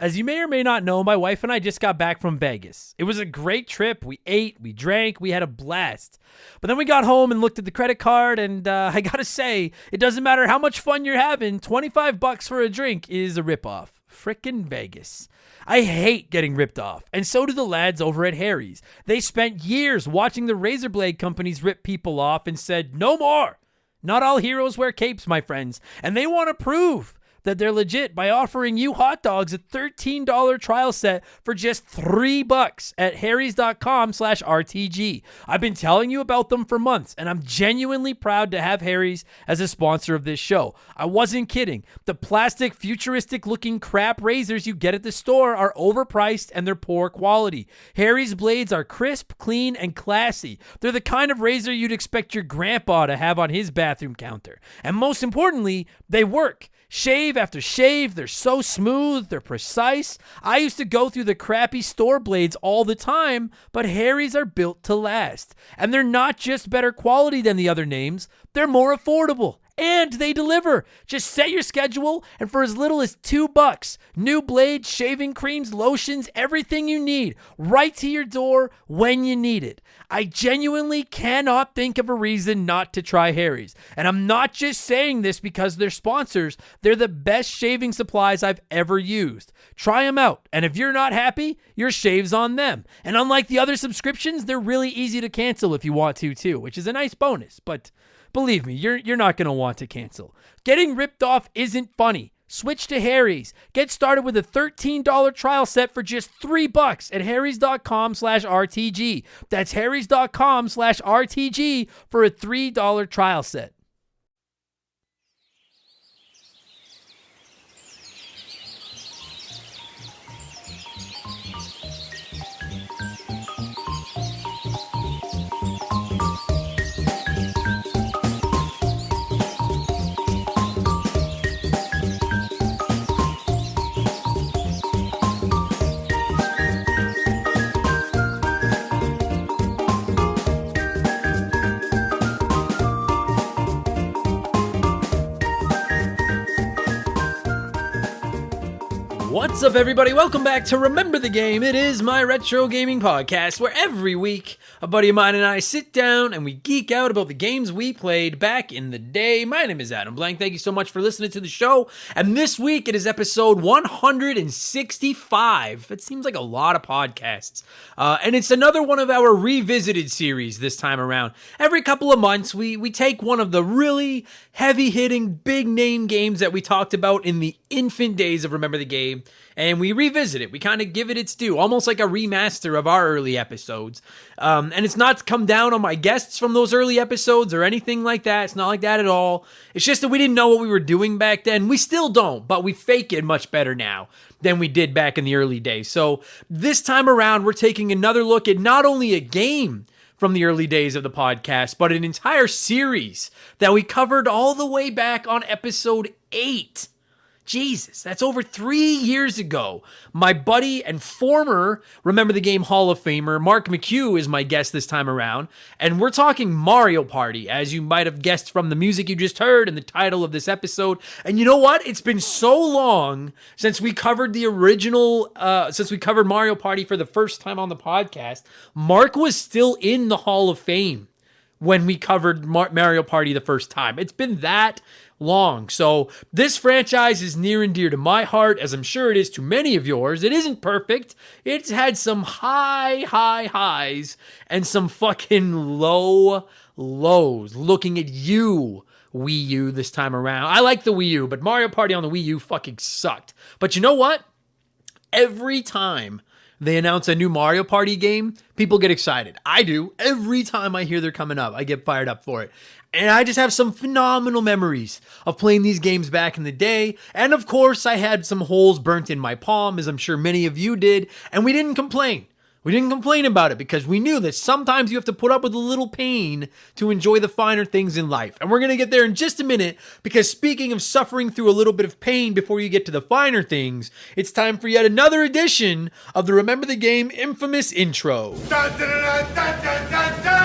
As you may or may not know, my wife and I just got back from Vegas. It was a great trip. We ate, we drank, we had a blast. But then we got home and looked at the credit card, and I gotta say, it doesn't matter how much fun you're having, $25 for a drink is a ripoff. Frickin' Vegas. I hate getting ripped off, and so do the lads over at Harry's. They spent years watching the razor blade companies rip people off and said, no more. Not all heroes wear capes, my friends, and they want to prove that they're legit by offering you hot dogs a $13 trial set for just $3 at harrys.com/RTG. I've been telling you about them for months, and I'm genuinely proud to have Harry's as a sponsor of this show. I wasn't kidding. The plastic, futuristic-looking crap razors you get at the store are overpriced and they're poor quality. Harry's blades are crisp, clean, and classy. They're the kind of razor you'd expect your grandpa to have on his bathroom counter. And most importantly, they work. Shave after shave, they're so smooth, they're precise. I used to go through the crappy store blades all the time, but Harry's are built to last. And they're not just better quality than the other names, they're more affordable. And they deliver. Just set your schedule, and for as little as $2, new blades, shaving creams, lotions, everything you need, right to your door when you need it. I genuinely cannot think of a reason not to try Harry's. And I'm not just saying this because they're sponsors. They're the best shaving supplies I've ever used. Try them out, and if you're not happy, your shave's on them. And unlike the other subscriptions, they're really easy to cancel if you want to too, which is a nice bonus, but believe me, you're not going to want to cancel. Getting ripped off isn't funny. Switch to Harry's. Get started with a $13 trial set for just $3 at harrys.com/RTG. That's harrys.com/RTG for a $3 trial set. What's up, everybody? Welcome back to Remember the Game. It is my retro gaming podcast where every week a buddy of mine and I sit down and we geek out about the games we played back in the day. My name is Adam Blank. Thank you so much for listening to the show. And this week it is episode 165. It seems like a lot of podcasts. And it's another one of our revisited series this time around. Every couple of months we take one of the really heavy-hitting, big-name games that we talked about in the infant days of Remember the Game, and we revisit it. We kind of give it its due, almost like a remaster of our early episodes. And it's not to come down on my guests from those early episodes or anything like that. It's not like that at all. It's just that we didn't know what we were doing back then. We still don't, but we fake it much better now than we did back in the early days. So this time around, we're taking another look at not only a game from the early days of the podcast, but an entire series that we covered all the way back on episode 8. Jesus, that's over 3 years ago. My buddy and former Remember the Game Hall of Famer, Mark McHugh, is my guest this time around, and we're talking Mario Party, as you might have guessed from the music you just heard and the title of this episode. And you know what? It's been so long since we covered the original, since we covered Mario Party for the first time on the podcast. Mark was still in the Hall of Fame when we covered Mario Party the first time. It's been that long. So this franchise is near and dear to my heart, as I'm sure it is to many of yours. It isn't perfect. It's had some high highs and some fucking low lows. Looking at you, Wii U, this time around. I like the Wii U, but Mario Party on the Wii U fucking sucked. But you know what? Every time they announce a new Mario Party game, people get excited. I do. Every time I hear they're coming up, I get fired up for it. And I just have some phenomenal memories of playing these games back in the day. And of course, I had some holes burnt in my palm, as I'm sure many of you did. And we didn't complain. We didn't complain about it because we knew that sometimes you have to put up with a little pain to enjoy the finer things in life. And we're going to get there in just a minute, because speaking of suffering through a little bit of pain before you get to the finer things, it's time for yet another edition of the Remember the Game infamous intro. Dun, dun, dun, dun, dun, dun, dun.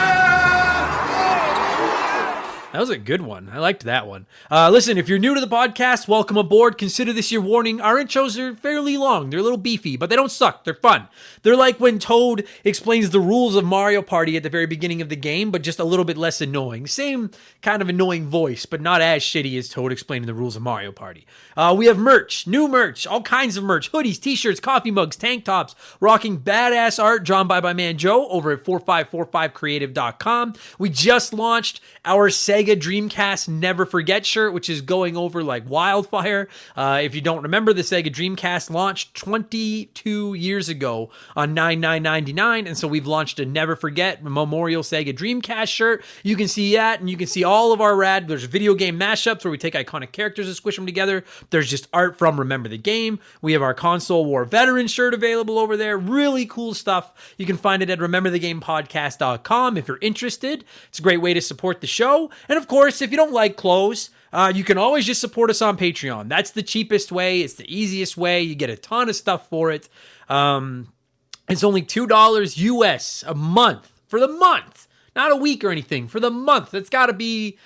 That was a good one. I liked that one. Listen, if you're new to the podcast, welcome aboard. Consider this your warning. Our intros are fairly long. They're a little beefy, but they don't suck. They're fun. They're like when Toad explains the rules of Mario Party at the very beginning of the game, but just a little bit less annoying. Same kind of annoying voice, but not as shitty as Toad explaining the rules of Mario Party. We have merch, new merch, all kinds of merch, hoodies, t-shirts, coffee mugs, tank tops, rocking badass art drawn by my man Joe over at 4545creative.com. We just launched our Sega Dreamcast Never Forget shirt, which is going over like wildfire. If you don't remember, the Sega Dreamcast launched 22 years ago on 9/9/99, and so we've launched a Never Forget Memorial Sega Dreamcast shirt. You can see that, and you can see all of our rad. There's video game mashups where we take iconic characters and squish them together. There's just art from Remember the Game. We have our Console War Veteran shirt available over there. Really cool stuff. You can find it at rememberthegamepodcast.com if you're interested. It's a great way to support the show. And of course, if you don't like clothes, you can always just support us on Patreon. That's the cheapest way. It's the easiest way. You get a ton of stuff for it. It's only $2 US a month for the month, not a week or anything, for the month. That's got to be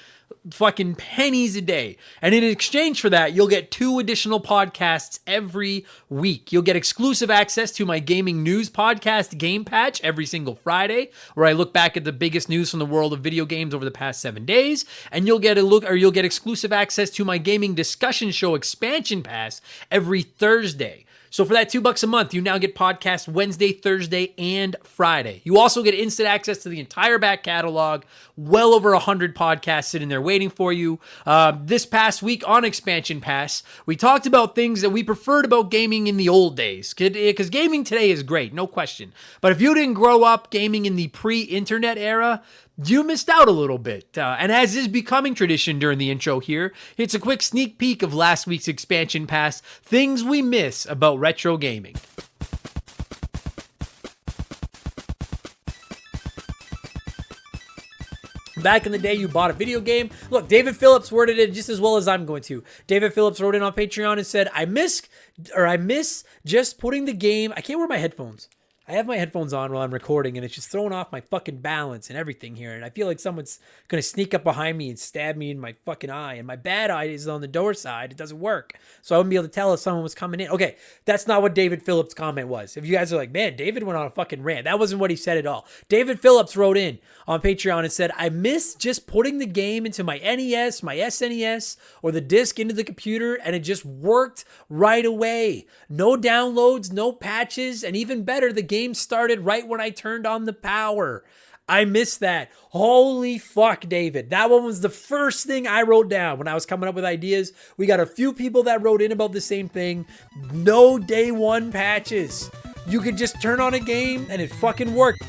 fucking pennies a day. And in exchange for that, you'll get 2 additional podcasts every week. You'll get exclusive access to my gaming news podcast, Game Patch, every single Friday, where I look back at the biggest news from the world of video games over the past 7 days. And you'll get exclusive access to my gaming discussion show, Expansion Pass, every Thursday. So for that $2 a month, you now get podcasts Wednesday, Thursday, and Friday. You also get instant access to the entire back catalog, well over 100 podcasts sitting there waiting for you. This past week on Expansion Pass, we talked about things that we preferred about gaming in the old days, because gaming today is great, no question. But if you didn't grow up gaming in the pre-internet era, you missed out a little bit. And as is becoming tradition during the intro here, it's a quick sneak peek of last week's Expansion Pass, things we miss about retro gaming. Back in the day, you bought a video game. Look, David Phillips worded it just as well as I'm going to. David Phillips wrote in on Patreon and said, I miss just putting the game. I can't wear my headphones. I have my headphones on while I'm recording, and it's just throwing off my fucking balance and everything here. And I feel like someone's going to sneak up behind me and stab me in my fucking eye. And my bad eye is on the door side. It doesn't work. So I wouldn't be able to tell if someone was coming in. Okay, that's not what David Phillips' comment was. If you guys are like, man, David went on a fucking rant. That wasn't what he said at all. David Phillips wrote in on Patreon and said, I miss just putting the game into my NES, my SNES, or the disc into the computer, and it just worked right away. No downloads, no patches, and even better, the game started right when I turned on the power. I miss that. Holy fuck, David. That one was the first thing I wrote down when I was coming up with ideas. We got a few people that wrote in about the same thing. No day one patches. You could just turn on a game and it fucking worked.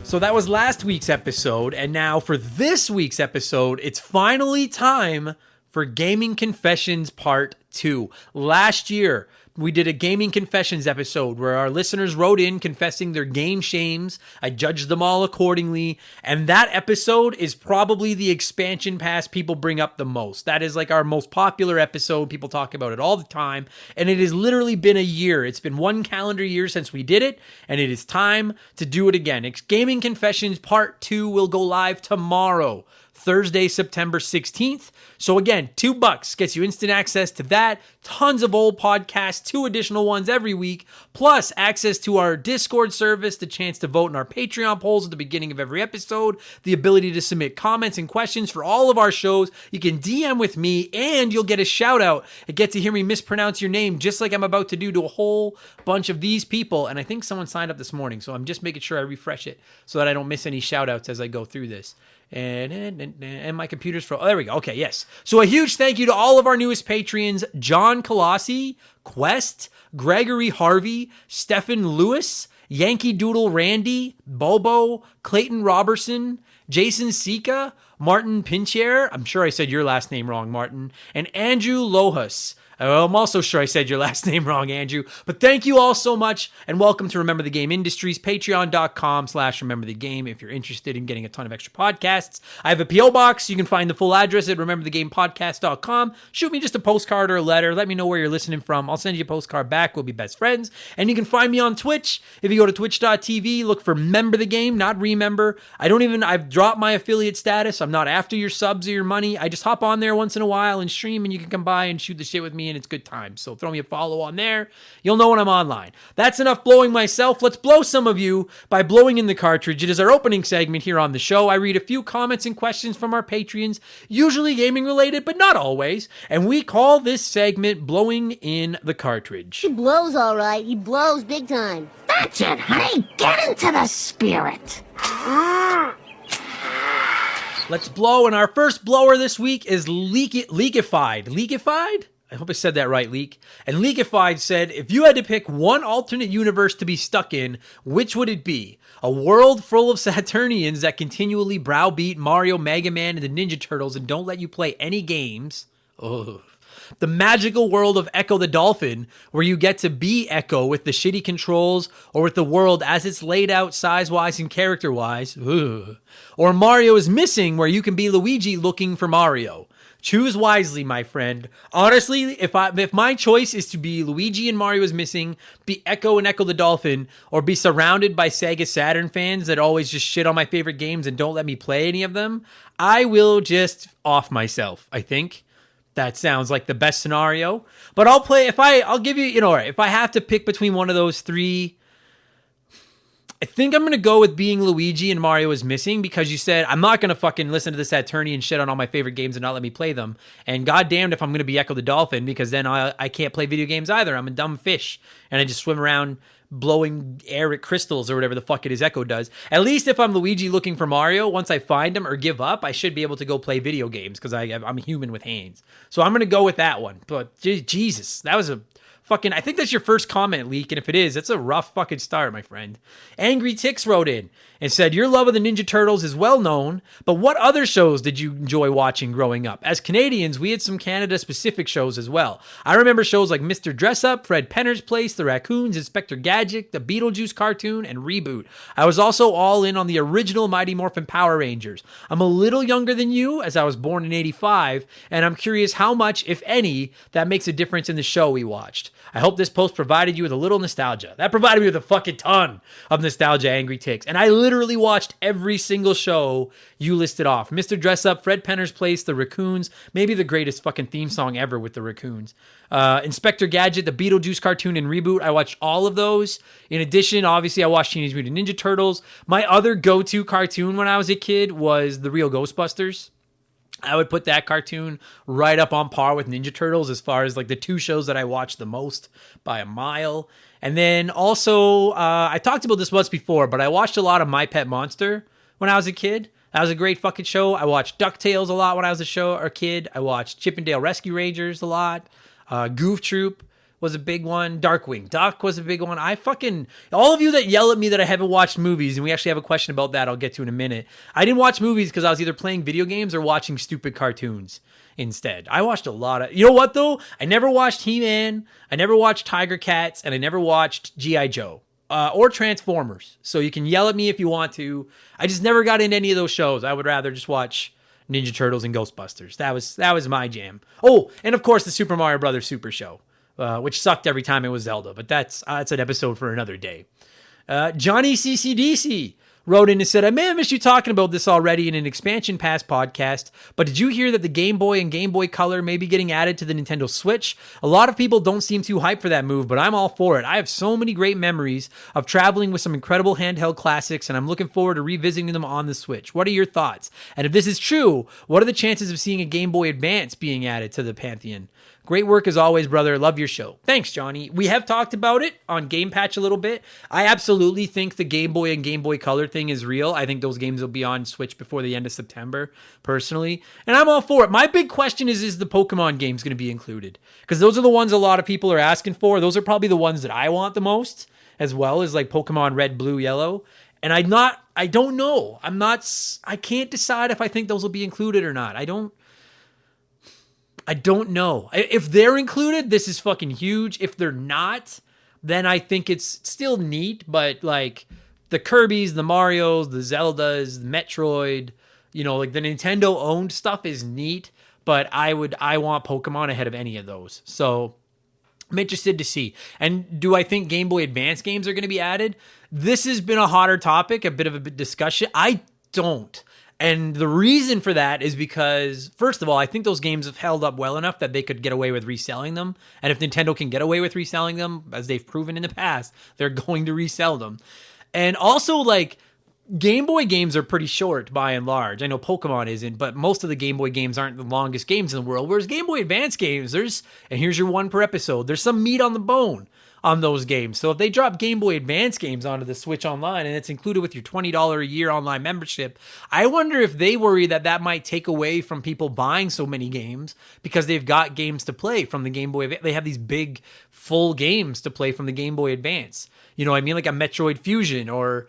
So that was last week's episode, and now for this week's episode, it's finally time for Gaming Confessions Part 2. Last year, we did a Gaming Confessions episode where our listeners wrote in confessing their game shames. I judged them all accordingly, and that episode is probably the Expansion Pass people bring up the most. That is like our most popular episode. People talk about it all the time, and it has literally been a year. It's been 1 calendar year since we did it, and it is time to do it again. Gaming Confessions Part 2 will go live tomorrow, Thursday, September 16th. So again, $2 gets you instant access to that, tons of old podcasts, 2 additional ones every week, plus access to our Discord service, the chance to vote in our Patreon polls at the beginning of every episode, the ability to submit comments and questions for all of our shows. You can DM with me, and you'll get a shout out and get to hear me mispronounce your name, just like I'm about to do to a whole bunch of these people. And I think someone signed up this morning, so I'm just making sure I refresh it so that I don't miss any shout outs as I go through this. And my computer's oh, there we go. Okay, yes. So a huge thank you to all of our newest Patreons: John Colossi, Quest, Gregory Harvey, Stephen Lewis, Yankee Doodle Randy, Bobo, Clayton Robertson, Jason Sika, Martin Pinchier, I'm sure I said your last name wrong, Martin, and Andrew Lohas. I'm also sure I said your last name wrong, Andrew. But thank you all so much, and welcome to Remember the Game Industries, patreon.com/Remember the Game if you're interested in getting a ton of extra podcasts. I have a P.O. box. You can find the full address at rememberthegamepodcast.com. Shoot me just a postcard or a letter. Let me know where you're listening from. I'll send you a postcard back. We'll be best friends. And you can find me on Twitch. If you go to twitch.tv, look for Remember the Game, not Remember. I've dropped my affiliate status. I'm not after your subs or your money. I just hop on there once in a while and stream, and you can come by and shoot the shit with me, and it's good times. So throw me a follow on there. You'll know when I'm online. That's enough blowing myself. Let's blow some of you by blowing in the cartridge. It is our opening segment here on the show. I read a few comments and questions from our Patreons, usually gaming related, but not always. And we call this segment Blowing in the Cartridge. He blows all right. He blows big time. That's it, honey. Get into the spirit. Let's blow. And our first blower this week is Leakified. Leakified? I hope I said that right, Leak. And Leakified said, if you had to pick one alternate universe to be stuck in, which would it be? A world full of Saturnians that continually browbeat Mario, Mega Man, and the Ninja Turtles and don't let you play any games. Ugh. The magical world of Echo the Dolphin, where you get to be Echo with the shitty controls, or with the world as it's laid out size-wise and character-wise. Ugh. Or Mario is Missing, where you can be Luigi looking for Mario. Choose wisely, my friend. Honestly, if my choice is to be Luigi and Mario is Missing, be Echo and Echo the Dolphin, or be surrounded by Sega Saturn fans that always just shit on my favorite games and don't let me play any of them, I will just off myself, I think. That sounds like the best scenario. But I'll give you, if I have to pick between one of those three, I think I'm going to go with being Luigi and Mario is Missing, because you said I'm not going to fucking listen to the Saturnian shit on all my favorite games and not let me play them. And goddamned if I'm going to be Echo the Dolphin, because then I can't play video games either. I'm a dumb fish and I just swim around blowing air at crystals or whatever the fuck it is Echo does. At least if I'm Luigi looking for Mario, once I find him or give up, I should be able to go play video games because I'm a human with hands. So I'm going to go with that one. But Jesus, that was a fucking, I think that's your first comment, Leak, and if it is, that's a rough fucking start, my friend. Angry Tix wrote in and said, your love of the Ninja Turtles is well known, but what other shows did you enjoy watching growing up? As Canadians, we had some Canada-specific shows as well. I remember shows like Mr. Dress-Up, Fred Penner's Place, The Raccoons, Inspector Gadget, the Beetlejuice cartoon, and Reboot. I was also all in on the original Mighty Morphin Power Rangers. I'm a little younger than you, as I was born in 85, and I'm curious how much, if any, that makes a difference in the show we watched. I hope this post provided you with a little nostalgia. That provided me with a fucking ton of nostalgia, Angry Tix. And I literally watched every single show you listed off. Mr. Dress Up, Fred Penner's Place, The Raccoons, maybe the greatest fucking theme song ever with The Raccoons. Inspector Gadget, the Beetlejuice cartoon, and Reboot. I watched all of those. In addition, obviously, I watched Teenage Mutant Ninja Turtles. My other go-to cartoon when I was a kid was The Real Ghostbusters. I would put that cartoon right up on par with Ninja Turtles as far as like the two shows that I watched the most by a mile. And then also, I talked about this once before, but I watched a lot of My Pet Monster when I was a kid. That was a great fucking show. I watched DuckTales a lot when I was a kid. I watched Chip 'n Dale Rescue Rangers a lot. Goof Troop was a big one. Darkwing Duck was a big one. All of you that yell at me that I haven't watched movies, and we actually have a question about that I'll get to in a minute. I didn't watch movies because I was either playing video games or watching stupid cartoons instead. I watched a lot of, you know what though? I never watched He-Man, I never watched Tiger Cats, and I never watched G.I. Joe. Or Transformers. So you can yell at me if you want to. I just never got into any of those shows. I would rather just watch Ninja Turtles and Ghostbusters. That was my jam. Oh, and of course the Super Mario Brothers Super Show. Which sucked every time it was Zelda, but that's an episode for another day. Johnny CCDC wrote in and said, I may have missed you talking about this already in an Expansion Pass podcast, but did you hear that the Game Boy and Game Boy Color may be getting added to the Nintendo Switch? A lot of people don't seem too hyped for that move, but I'm all for it. I have so many great memories of traveling with some incredible handheld classics, and I'm looking forward to revisiting them on the Switch. What are your thoughts? And if this is true, what are the chances of seeing a Game Boy Advance being added to the Pantheon? Great work as always, brother. Love your show. Thanks, Johnny. We have talked about it on Game Patch a little bit. I absolutely think the Game Boy and Game Boy Color thing is real. I think those games will be on Switch before the end of September, personally. And I'm all for it. My big question is the Pokemon games going to be included? Because those are the ones a lot of people are asking for. Those are probably the ones that I want the most, as well as like Pokemon Red, Blue, Yellow. And I'm not I don't know. I can't decide if I think those will be included or not. I don't know. If they're included, this is fucking huge. If they're not, then I think it's still neat, but like the Kirby's, the Marios, the Zeldas, the Metroid, like the Nintendo owned stuff is neat, but I want Pokemon ahead of any of those. So I'm interested to see. And do I think Game Boy Advance games are going to be added? This has been a hotter topic, a bit of a discussion. I don't. And the reason for that is because, first of all, I think those games have held up well enough that they could get away with reselling them. And if Nintendo can get away with reselling them, as they've proven in the past, they're going to resell them. And also, like, Game Boy games are pretty short by and large. I know Pokemon isn't, but most of the Game Boy games aren't the longest games in the world. Whereas Game Boy Advance games, and here's your one per episode, there's some meat on the bone on those games. So if they drop Game Boy Advance games onto the Switch Online and it's included with your $20 a year online membership, I wonder if they worry that might take away from people buying so many games because they've got games to play from the Game Boy. They have these big full games to play from the Game Boy Advance. You know what I mean? Like a Metroid Fusion or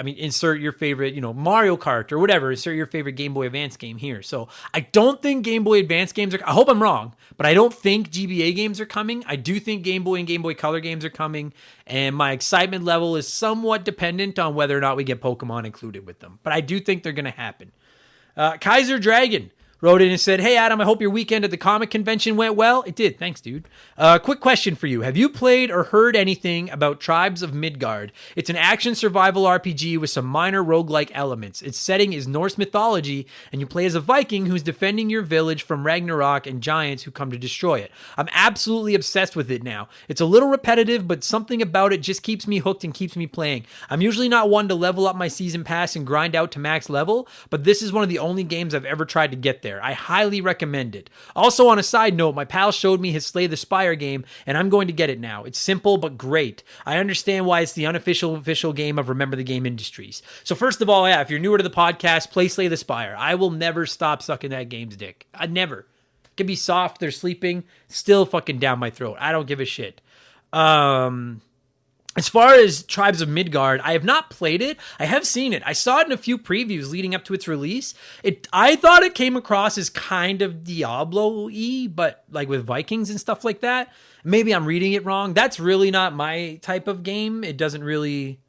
insert your favorite, Mario Kart or whatever. Insert your favorite Game Boy Advance game here. So I don't think Game Boy Advance games I hope I'm wrong, but I don't think GBA games are coming. I do think Game Boy and Game Boy Color games are coming, and my excitement level is somewhat dependent on whether or not we get Pokemon included with them. But I do think they're going to happen. Kaiser Dragon wrote in and said, "Hey, Adam, I hope your weekend at the comic convention went well." It did. Thanks, dude. Quick question for you. Have you played or heard anything about Tribes of Midgard? It's an action survival RPG with some minor roguelike elements. Its setting is Norse mythology, and you play as a Viking who's defending your village from Ragnarok and giants who come to destroy it. I'm absolutely obsessed with it now. It's a little repetitive, but something about it just keeps me hooked and keeps me playing. I'm usually not one to level up my season pass and grind out to max level, but this is one of the only games I've ever tried to get there. I highly recommend it. Also, on a side note, my pal showed me his Slay the Spire game, and I'm going to get it now. It's simple but great. I understand why it's the unofficial official game of Remember the Game Industries. So first of all, if you're newer to the podcast, play Slay the Spire. I will never stop sucking that game's dick. I never. It can be soft, they're sleeping, still fucking down my throat. I don't give a shit. As far as Tribes of Midgard, I have not played it. I have seen it. I saw it in a few previews leading up to its release. I thought it came across as kind of Diablo-y, but like with Vikings and stuff like that. Maybe I'm reading it wrong. That's really not my type of game. It doesn't really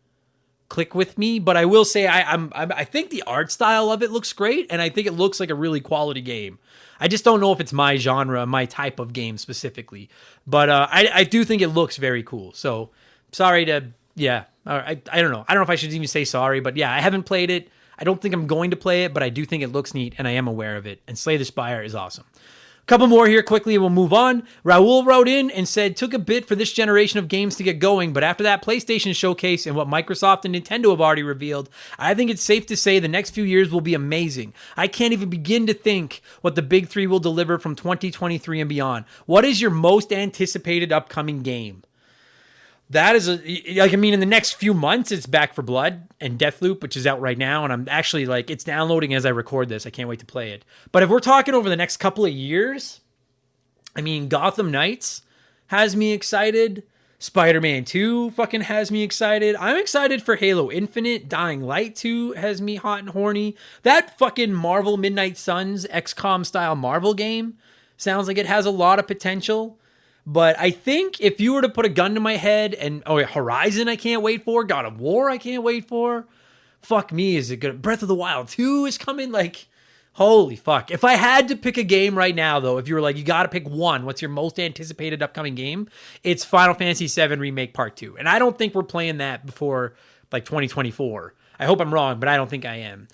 click with me, but I will say I think the art style of it looks great, and I think it looks like a really quality game. I just don't know if it's my genre, my type of game specifically, but I do think it looks very cool. So sorry to, I don't know. I don't know if I should even say sorry, but yeah, I haven't played it. I don't think I'm going to play it, but I do think it looks neat, and I am aware of it. And Slay the Spire is awesome. A couple more here quickly, and we'll move on. Raul wrote in and said, took a bit for this generation of games to get going, but after that PlayStation showcase and what Microsoft and Nintendo have already revealed, I think it's safe to say the next few years will be amazing. I can't even begin to think what the big three will deliver from 2023 and beyond. What is your most anticipated upcoming game? That is in the next few months, it's Back 4 Blood and Deathloop, which is out right now. And I'm actually it's downloading as I record this. I can't wait to play it. But if we're talking over the next couple of years, Gotham Knights has me excited. Spider-Man 2 fucking has me excited. I'm excited for Halo Infinite. Dying Light 2 has me hot and horny. That fucking Marvel Midnight Suns XCOM style Marvel game sounds like it has a lot of potential. But I think if you were to put a gun to my head and, Horizon I can't wait for, God of War I can't wait for, fuck me, is it good? Breath of the Wild 2 is coming, holy fuck. If I had to pick a game right now, though, if you were you gotta pick one, what's your most anticipated upcoming game? It's Final Fantasy VII Remake Part 2. And I don't think we're playing that before, 2024. I hope I'm wrong, but I don't think I am.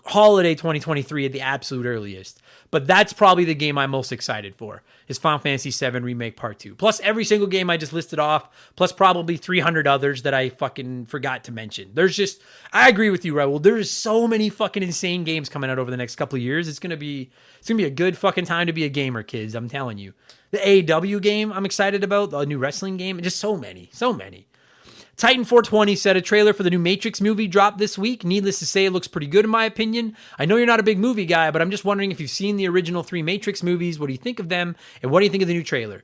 Holiday 2023 at the absolute earliest. But that's probably the game I'm most excited for, is Final Fantasy VII Remake Part 2. Plus every single game I just listed off, plus probably 300 others that I fucking forgot to mention. I agree with you, Raul. There's so many fucking insane games coming out over the next couple of years. It's gonna be a good fucking time to be a gamer, kids. I'm telling you. The AEW game I'm excited about, the new wrestling game, just so many. Titan420 said a trailer for the new Matrix movie dropped this week. Needless to say, it looks pretty good in my opinion. I know you're not a big movie guy, but I'm just wondering if you've seen the original 3 Matrix movies. What do you think of them? And what do you think of the new trailer?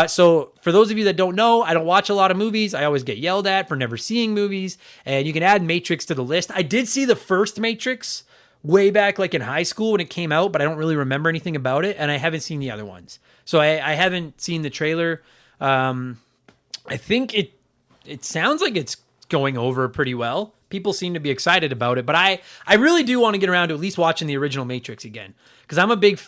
So for those of you that don't know, I don't watch a lot of movies. I always get yelled at for never seeing movies. And you can add Matrix to the list. I did see the first Matrix way back like in high school when it came out, but I don't really remember anything about it. And I haven't seen the other ones. So I haven't seen the trailer. I think it sounds like it's going over pretty well. People seem to be excited about it, but I really do want to get around to at least watching the original Matrix again, because I'm a big,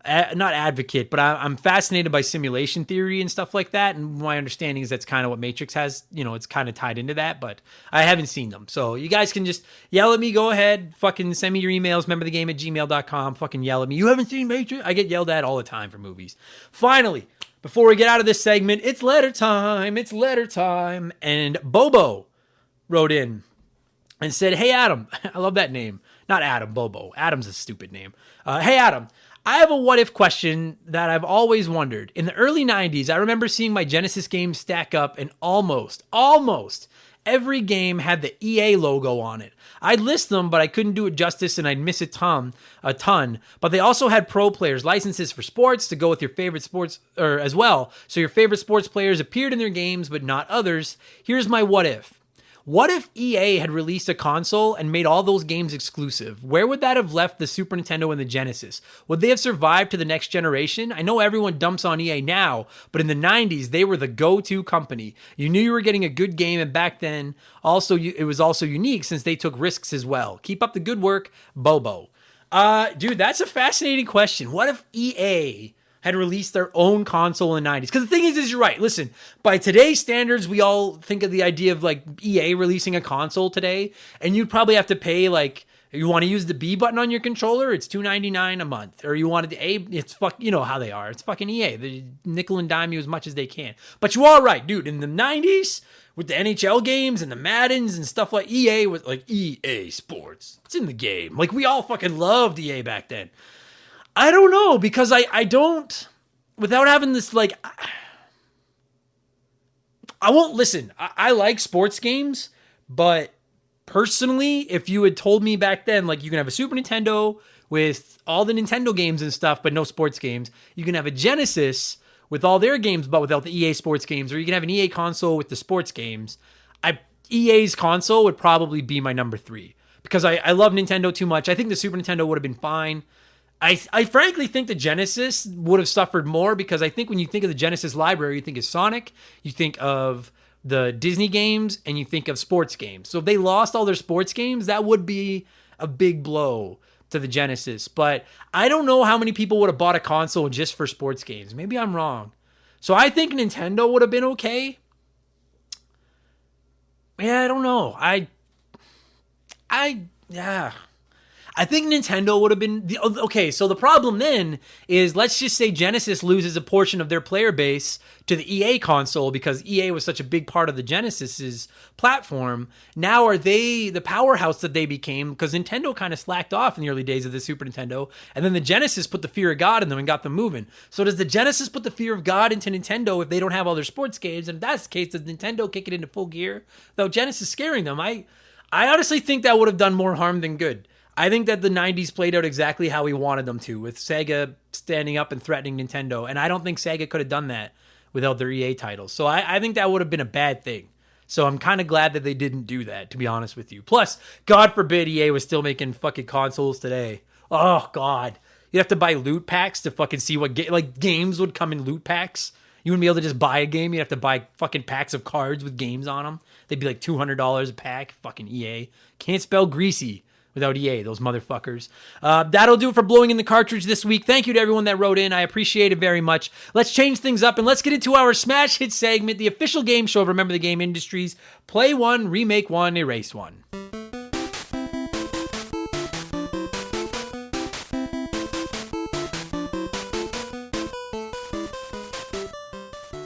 not advocate, but I'm fascinated by simulation theory and stuff like that, and my understanding is that's kind of what Matrix has, it's kind of tied into that, but I haven't seen them. So you guys can just yell at me, go ahead, fucking send me your emails, rememberthegame@gmail.com, fucking yell at me. You haven't seen Matrix? I get yelled at all the time for movies. Finally, before we get out of this segment, it's letter time. And Bobo wrote in and said, hey, Adam. I love that name. Not Adam, Bobo. Adam's a stupid name. Hey, Adam. I have a what-if question that I've always wondered. In the early 90s, I remember seeing my Genesis games stack up and almost every game had the EA logo on it. I'd list them, but I couldn't do it justice and I'd miss a ton. But they also had pro players, licenses for sports to go with your favorite sports as well. So your favorite sports players appeared in their games, but not others. Here's my what if. What if EA had released a console and made all those games exclusive? Where would that have left the Super Nintendo and the Genesis? Would they have survived to the next generation? I know everyone dumps on EA now, but in the 90s, they were the go-to company. You knew you were getting a good game, and back then, it was also unique since they took risks as well. Keep up the good work, Bobo. Dude, that's a fascinating question. What if EA had released their own console in the 90s? Because the thing is you're right. Listen, by today's standards, we all think of the idea of like EA releasing a console today, and you'd probably have to pay you want to use the B button on your controller, it's $2.99 a month. Or you wanted the A, it's you know how they are. It's fucking EA. They nickel and dime you as much as they can. But you are right, dude. In the 90s, with the NHL games and the Maddens and stuff like EA was like EA Sports. It's in the game. Like we all fucking loved EA back then. I don't know, because I don't, without having this, I won't listen. I like sports games, but personally, if you had told me back then, you can have a Super Nintendo with all the Nintendo games and stuff, but no sports games. You can have a Genesis with all their games, but without the EA sports games, or you can have an EA console with the sports games. EA's console would probably be my number 3, because I love Nintendo too much. I think the Super Nintendo would have been fine. I frankly think the Genesis would have suffered more, because I think when you think of the Genesis library, you think of Sonic, you think of the Disney games, and you think of sports games. So if they lost all their sports games, that would be a big blow to the Genesis. But I don't know how many people would have bought a console just for sports games. Maybe I'm wrong. So I think Nintendo would have been okay. Yeah, I don't know. I think Nintendo would have been okay. So the problem then is, let's just say Genesis loses a portion of their player base to the EA console, because EA was such a big part of the Genesis's platform. Now are they the powerhouse that they became? Because Nintendo kind of slacked off in the early days of the Super Nintendo, and then the Genesis put the fear of God in them and got them moving. So does the Genesis put the fear of God into Nintendo if they don't have all their sports games? And if that's the case, does Nintendo kick it into full gear without Genesis scaring them? I honestly think that would have done more harm than good. I think that the 90s played out exactly how we wanted them to, with Sega standing up and threatening Nintendo. And I don't think Sega could have done that without their EA titles. So I think that would have been a bad thing. So I'm kind of glad that they didn't do that, to be honest with you. Plus, God forbid EA was still making fucking consoles today. Oh, God. You'd have to buy loot packs to fucking see what games would come in loot packs. You wouldn't be able to just buy a game. You'd have to buy fucking packs of cards with games on them. They'd be like $200 a pack. Fucking EA. Can't spell greasy without EA, those motherfuckers. That'll do it for Blowing in the Cartridge this week. Thank you to everyone that wrote in. I appreciate it very much. Let's change things up and let's get into our Smash Hit segment, the official game show of Remember the Game Industries. Play one, remake one, erase one.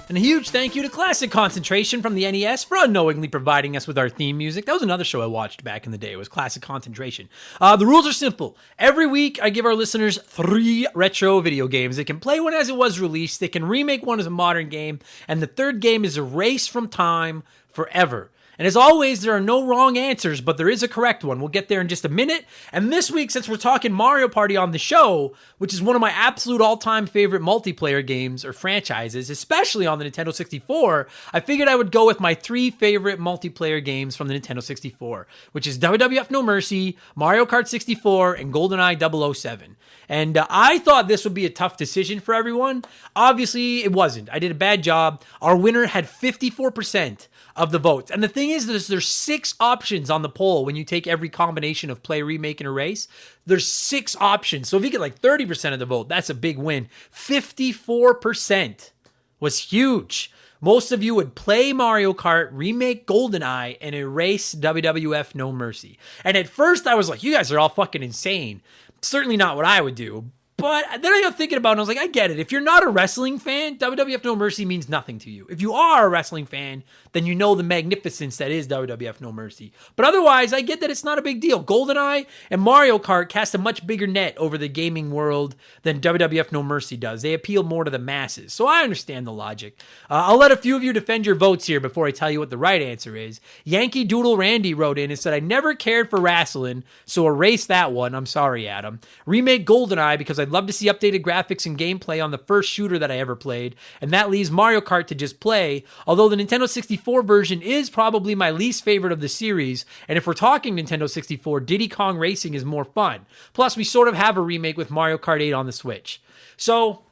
And a huge thank you to Classic Concentration from the NES for unknowingly providing us with our theme music. That was another show I watched back in the day. It was Classic Concentration. The rules are simple. Every week, I give our listeners 3 retro video games. They can play one as it was released, they can remake one as a modern game, and the third game is erased from time forever. And as always, there are no wrong answers, but there is a correct one. We'll get there in just a minute. And this week, since we're talking Mario Party on the show, which is one of my absolute all-time favorite multiplayer games or franchises, especially on the Nintendo 64, I figured I would go with my 3 favorite multiplayer games from the Nintendo 64, which is WWF No Mercy, Mario Kart 64, and GoldenEye 007. And I thought this would be a tough decision for everyone. Obviously, it wasn't. I did a bad job. Our winner had 54% of the votes. And the thing is, there's 6 options on the poll when you take every combination of play, remake, and erase. There's 6 options. So if you get like 30% of the vote, that's a big win. 54% was huge. Most of you would play Mario Kart, remake GoldenEye, and erase WWF No Mercy. And at first I was like, you guys are all fucking insane. Certainly not what I would do. But then I got thinking about it and I was like, I get it. If you're not a wrestling fan, WWF No Mercy means nothing to you. If you are a wrestling fan, then you know the magnificence that is WWF No Mercy. But otherwise, I get that it's not a big deal. GoldenEye and Mario Kart cast a much bigger net over the gaming world than WWF No Mercy does. They appeal more to the masses. So I understand the logic. I'll let a few of you defend your votes here before I tell you what the right answer is. Yankee Doodle Randy wrote in and said, I never cared for wrestling, so erase that one. I'm sorry, Adam. Remake GoldenEye because I'd love to see updated graphics and gameplay on the first shooter that I ever played, and that leaves Mario Kart to just play, although the Nintendo 64 version is probably my least favorite of the series, and if we're talking Nintendo 64, Diddy Kong Racing is more fun. Plus, we sort of have a remake with Mario Kart 8 on the Switch. So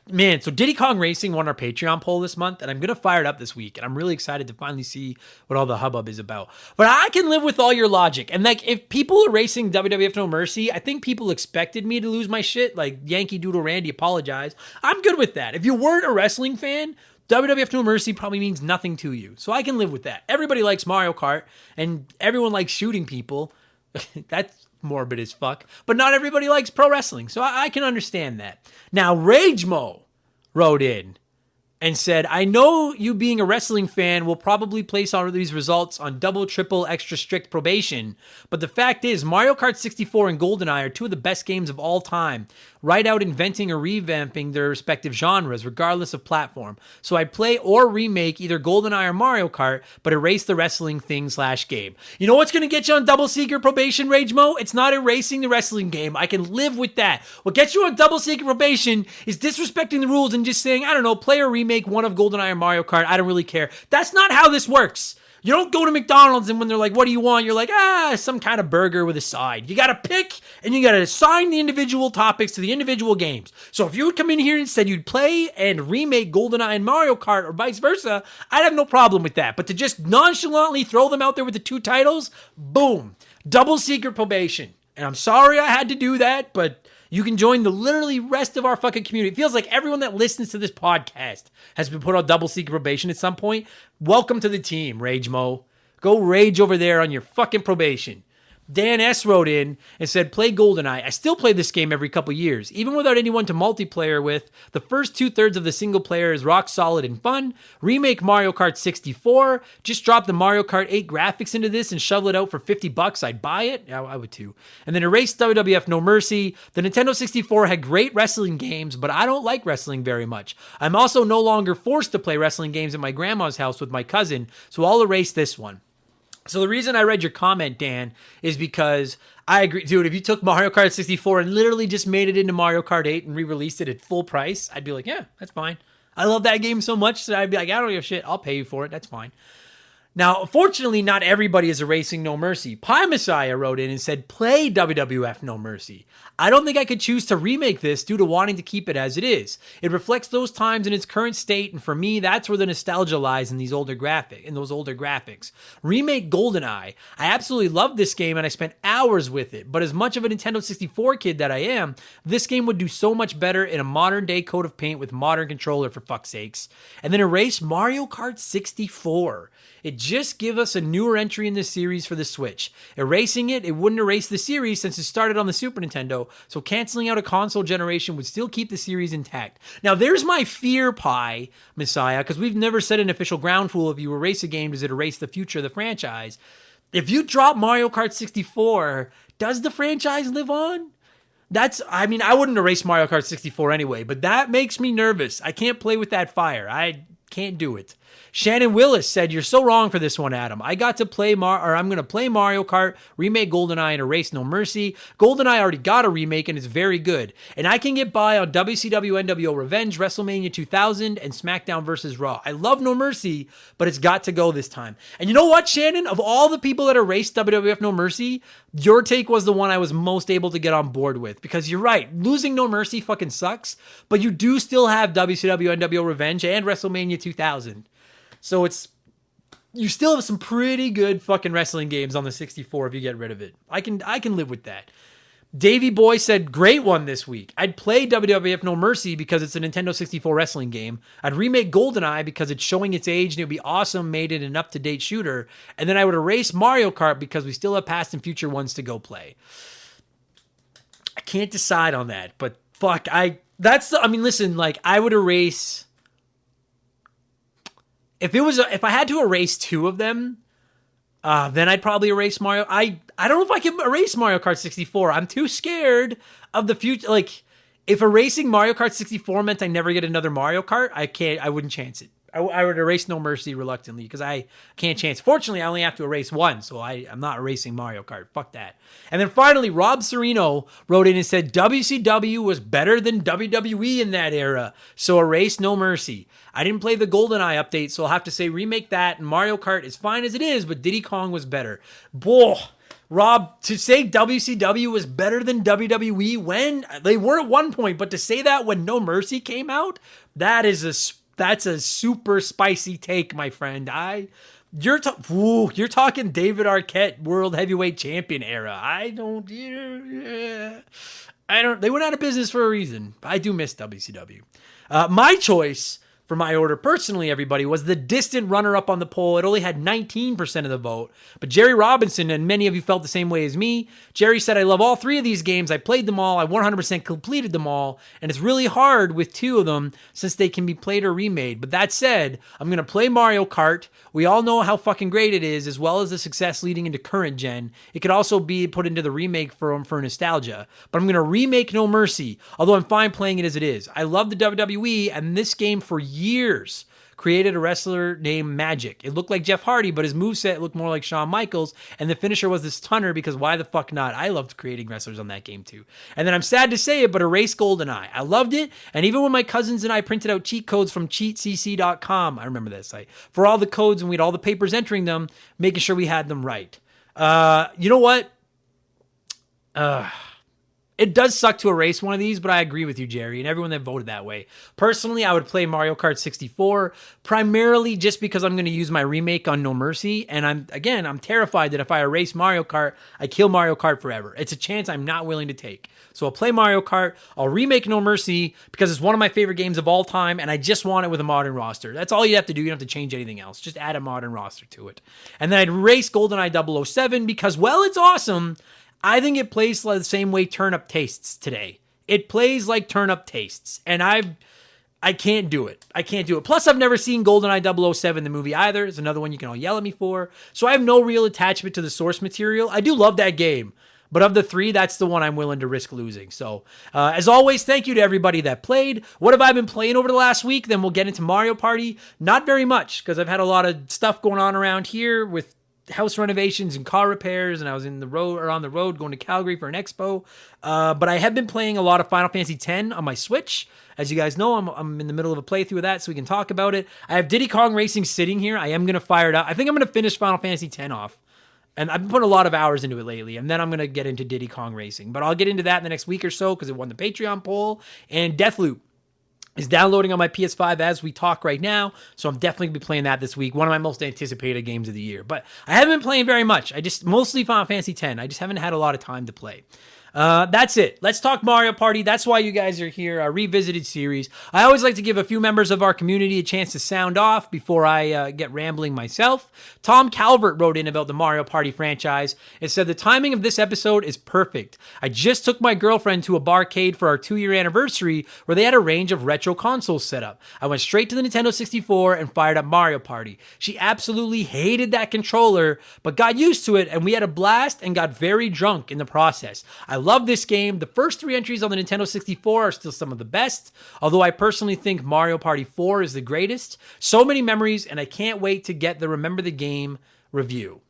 Diddy Kong Racing won our Patreon poll this month, and I'm going to fire it up this week, and I'm really excited to finally see what all the hubbub is about. But I can live with all your logic, and like, if people are racing WWF No Mercy, I think people expected me to lose my shit, like Yankee Doodle Randy apologized. I'm good with that. If you weren't a wrestling fan, WWF No Mercy probably means nothing to you, so I can live with that. Everybody likes Mario Kart, and everyone likes shooting people. That's morbid as fuck, but not everybody likes pro wrestling, so I can understand that. Now, RageMo wrote in and said, I know you being a wrestling fan will probably place all of these results on double, triple, extra strict probation, but the fact is Mario Kart 64 and GoldenEye are 2 of the best games of all time, right out inventing or revamping their respective genres, regardless of platform. So I play or remake either GoldenEye or Mario Kart, but erase the wrestling thing/game. You know what's going to get you on double secret probation, RageMo? It's not erasing the wrestling game. I can live with that. What gets you on double secret probation is disrespecting the rules and just saying, I don't know, play or remake one of GoldenEye or Mario Kart. I don't really care. That's not how this works. You don't go to McDonald's and when they're like, what do you want? You're like, some kind of burger with a side. You got to pick and you got to assign the individual topics to the individual games. So if you would come in here and said you'd play and remake GoldenEye and Mario Kart or vice versa, I'd have no problem with that. But to just nonchalantly throw them out there with the 2 titles, boom, double secret probation. And I'm sorry I had to do that, but you can join the literally rest of our fucking community. It feels like everyone that listens to this podcast has been put on double secret probation at some point. Welcome to the team, RageMo. Go rage over there on your fucking probation. Dan S. wrote in and said, play GoldenEye. I still play this game every couple years. Even without anyone to multiplayer with, the first 2/3 of the single player is rock solid and fun. Remake Mario Kart 64. Just drop the Mario Kart 8 graphics into this and shovel it out for $50. I'd buy it. Yeah, I would too. And then erase WWF No Mercy. The Nintendo 64 had great wrestling games, but I don't like wrestling very much. I'm also no longer forced to play wrestling games at my grandma's house with my cousin, so I'll erase this one. So the reason I read your comment, Dan, is because I agree. Dude, if you took Mario Kart 64 and literally just made it into Mario Kart 8 and re-released it at full price, I'd be like, yeah, that's fine. I love that game so much that I'd be like, I don't give a shit. I'll pay you for it. That's fine. Now, fortunately, not everybody is erasing No Mercy. Pie Messiah wrote in and said, play WWF No Mercy. I don't think I could choose to remake this due to wanting to keep it as it is. It reflects those times in its current state, and for me, that's where the nostalgia lies in those older graphics. Remake GoldenEye. I absolutely love this game, and I spent hours with it, but as much of a Nintendo 64 kid that I am, this game would do so much better in a modern-day coat of paint with modern controller, for fuck's sakes. And then erase Mario Kart 64. It just give us a newer entry in the series for the Switch. Erasing it wouldn't erase the series since it started on the Super Nintendo, so canceling out a console generation would still keep the series intact. Now, there's my fear pie, Messiah, because we've never said an official ground rule. If you erase a game, does it erase the future of the franchise? If you drop Mario Kart 64, does the franchise live on? I wouldn't erase Mario Kart 64 anyway, but that makes me nervous. I can't play with that fire. I can't do it. Shannon Willis said, "You're so wrong for this one, Adam. I'm going to play Mario Kart, remake GoldenEye, and erase No Mercy. GoldenEye already got a remake, and it's very good. And I can get by on WCW NWO Revenge, WrestleMania 2000, and SmackDown vs. Raw. I love No Mercy, but it's got to go this time." And you know what, Shannon? Of all the people that erased WWF No Mercy, your take was the one I was most able to get on board with. Because you're right, losing No Mercy fucking sucks, but you do still have WCW NWO Revenge and WrestleMania 2000. So you still have some pretty good fucking wrestling games on the 64 if you get rid of it. I can live with that. Davey Boy said, "Great one this week. I'd play WWF No Mercy because it's a Nintendo 64 wrestling game. I'd remake GoldenEye because it's showing its age and it would be awesome made it an up-to-date shooter. And then I would erase Mario Kart because we still have past and future ones to go play." I can't decide on that, but fuck, I would erase... If I had to erase two of them, then I'd probably erase Mario. I don't know if I can erase Mario Kart 64. I'm too scared of the future. Like, if erasing Mario Kart 64 meant I never get another Mario Kart, I wouldn't chance it. I would erase No Mercy reluctantly because I can't chance. Fortunately, I only have to erase one, so I'm not erasing Mario Kart. Fuck that. And then finally, Rob Serino wrote in and said, "WCW was better than WWE in that era, so erase No Mercy. I didn't play the GoldenEye update, so I'll have to say remake that, and Mario Kart is fine as it is, but Diddy Kong was better." Boy, Rob, to say WCW was better than WWE when they were at one point, but to say that when No Mercy came out, that's a super spicy take, my friend. You're talking David Arquette World Heavyweight Champion era. They went out of business for a reason. I do miss WCW. My choice for my order personally, everybody, was the distant runner-up on the poll. It only had 19% of the vote. But Jerry Robinson, and many of you felt the same way as me, Jerry said, "I love all three of these games. I played them all. I 100% completed them all. And it's really hard with two of them since they can be played or remade. But that said, I'm going to play Mario Kart. We all know how fucking great it is, as well as the success leading into current gen. It could also be put into the remake for nostalgia. But I'm going to remake No Mercy, although I'm fine playing it as it is. I love the WWE, and this game for years created a wrestler named Magic. It looked like Jeff Hardy, but his moveset looked more like Shawn Michaels, and the finisher was this stunner because why the fuck not? I loved creating wrestlers on that game too. And then I'm sad to say it, but erase GoldenEye. I loved it, and even when my cousins and I printed out cheat codes from cheatcc.com, I remember that site, for all the codes, and we had all the papers entering them, making sure we had them right. You know what? It does suck to erase one of these, but I agree with you, Jerry, and everyone that voted that way. Personally, I would play Mario Kart 64, primarily just because I'm going to use my remake on No Mercy, and I'm terrified that if I erase Mario Kart, I kill Mario Kart forever. It's a chance I'm not willing to take. So I'll play Mario Kart, I'll remake No Mercy, because it's one of my favorite games of all time, and I just want it with a modern roster. That's all you have to do. You don't have to change anything else. Just add a modern roster to it. And then I'd erase GoldenEye 007, because, well, it's awesome. I think it plays the same way Turnip tastes today. It plays like Turnip tastes, and I can't do it. I can't do it. Plus, I've never seen GoldenEye 007, the movie, either. It's another one you can all yell at me for. So I have no real attachment to the source material. I do love that game, but of the three, that's the one I'm willing to risk losing. So, as always, thank you to everybody that played. What have I been playing over the last week? Then we'll get into Mario Party. Not very much, because I've had a lot of stuff going on around here with house renovations and car repairs, and I was on the road going to Calgary for an expo. But I have been playing a lot of Final Fantasy X on my Switch. As you guys know, I'm in the middle of a playthrough of that, so we can talk about it. I have Diddy Kong Racing sitting here. I am going to fire it up. I think I'm going to finish Final Fantasy X off. And I've been putting a lot of hours into it lately, and then I'm going to get into Diddy Kong Racing. But I'll get into that in the next week or so, because it won the Patreon poll. And Deathloop is downloading on my PS5 as we talk right now, so I'm definitely going to be playing that this week. One of my most anticipated games of the year. But I haven't been playing very much. Mostly Final Fantasy X. I just haven't had a lot of time to play. That's it. Let's talk Mario Party. That's why you guys are here, a revisited series. I always like to give a few members of our community a chance to sound off before I get rambling myself. Tom Calvert wrote in about the Mario Party franchise and said the timing of this episode is perfect. I just took my girlfriend to a barcade for our 2-year anniversary where they had a range of retro consoles set up. I went straight to the Nintendo 64 and fired up Mario Party. She absolutely hated that controller, but got used to it, and we had a blast and got very drunk in the process. I love this game. The first 3 entries on the Nintendo 64 are still some of the best, although I personally think Mario Party 4 is the greatest. So many memories, and I can't wait to get the Remember the Game review.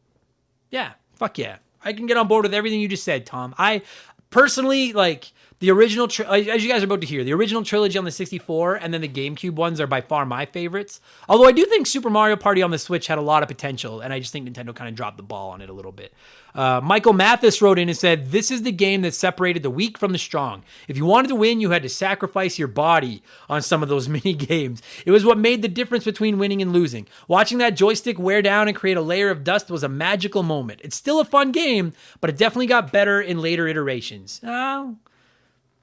Yeah, fuck yeah. I can get on board with everything you just said, Tom. I personally, like, the original, as you guys are about to hear, the original trilogy on the 64 and then the GameCube ones are by far my favorites. Although I do think Super Mario Party on the Switch had a lot of potential, and I just think Nintendo kind of dropped the ball on it a little bit. Michael Mathis wrote in and said, this is the game that separated the weak from the strong. If you wanted to win, you had to sacrifice your body on some of those mini games. It was what made the difference between winning and losing. Watching that joystick wear down and create a layer of dust was a magical moment. It's still a fun game, but it definitely got better in later iterations.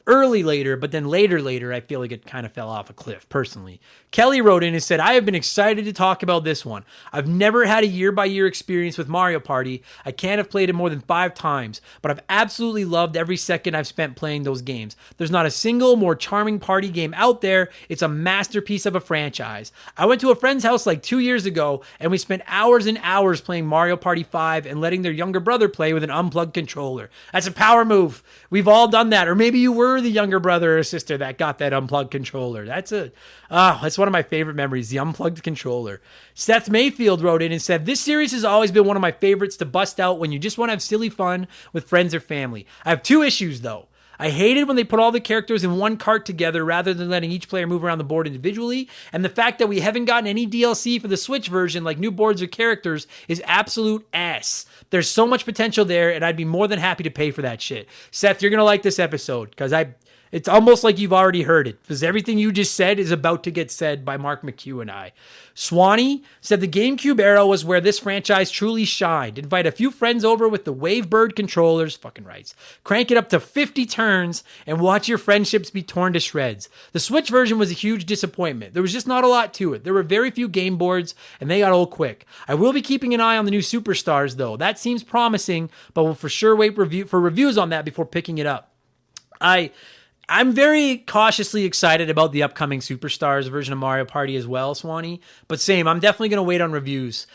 Early later, but then later, I feel like it kind of fell off a cliff, personally. Kelly wrote in and said, I have been excited to talk about this one. I've never had a year-by-year experience with Mario Party. I can't have played it more than 5 times, but I've absolutely loved every second I've spent playing those games. There's not a single more charming party game out there. It's a masterpiece of a franchise. I went to a friend's house like 2 years ago, and we spent hours and hours playing Mario Party 5 and letting their younger brother play with an unplugged controller. That's a power move. We've all done that, or maybe you were the younger brother or sister that got that unplugged controller. That's one of my favorite memories, the unplugged controller. Seth Mayfield wrote in and said, this series has always been one of my favorites to bust out when you just want to have silly fun with friends or family. I have 2 issues though. I hated when they put all the characters in one cart together rather than letting each player move around the board individually, and the fact that we haven't gotten any DLC for the Switch version like new boards or characters is absolute ass. There's so much potential there, and I'd be more than happy to pay for that shit. Seth, you're going to like this episode, because it's almost like you've already heard it, because everything you just said is about to get said by Mark McHugh and I. Swanee said the GameCube era was where this franchise truly shined. Invite a few friends over with the Wavebird controllers, fucking rights. Crank it up to 50 turns and watch your friendships be torn to shreds. The Switch version was a huge disappointment. There was just not a lot to it. There were very few game boards and they got old quick. I will be keeping an eye on the new Superstars though. That seems promising, but we'll for sure wait for reviews on that before picking it up. I'm very cautiously excited about the upcoming Superstars version of Mario Party as well, Swanee. But same, I'm definitely going to wait on reviews.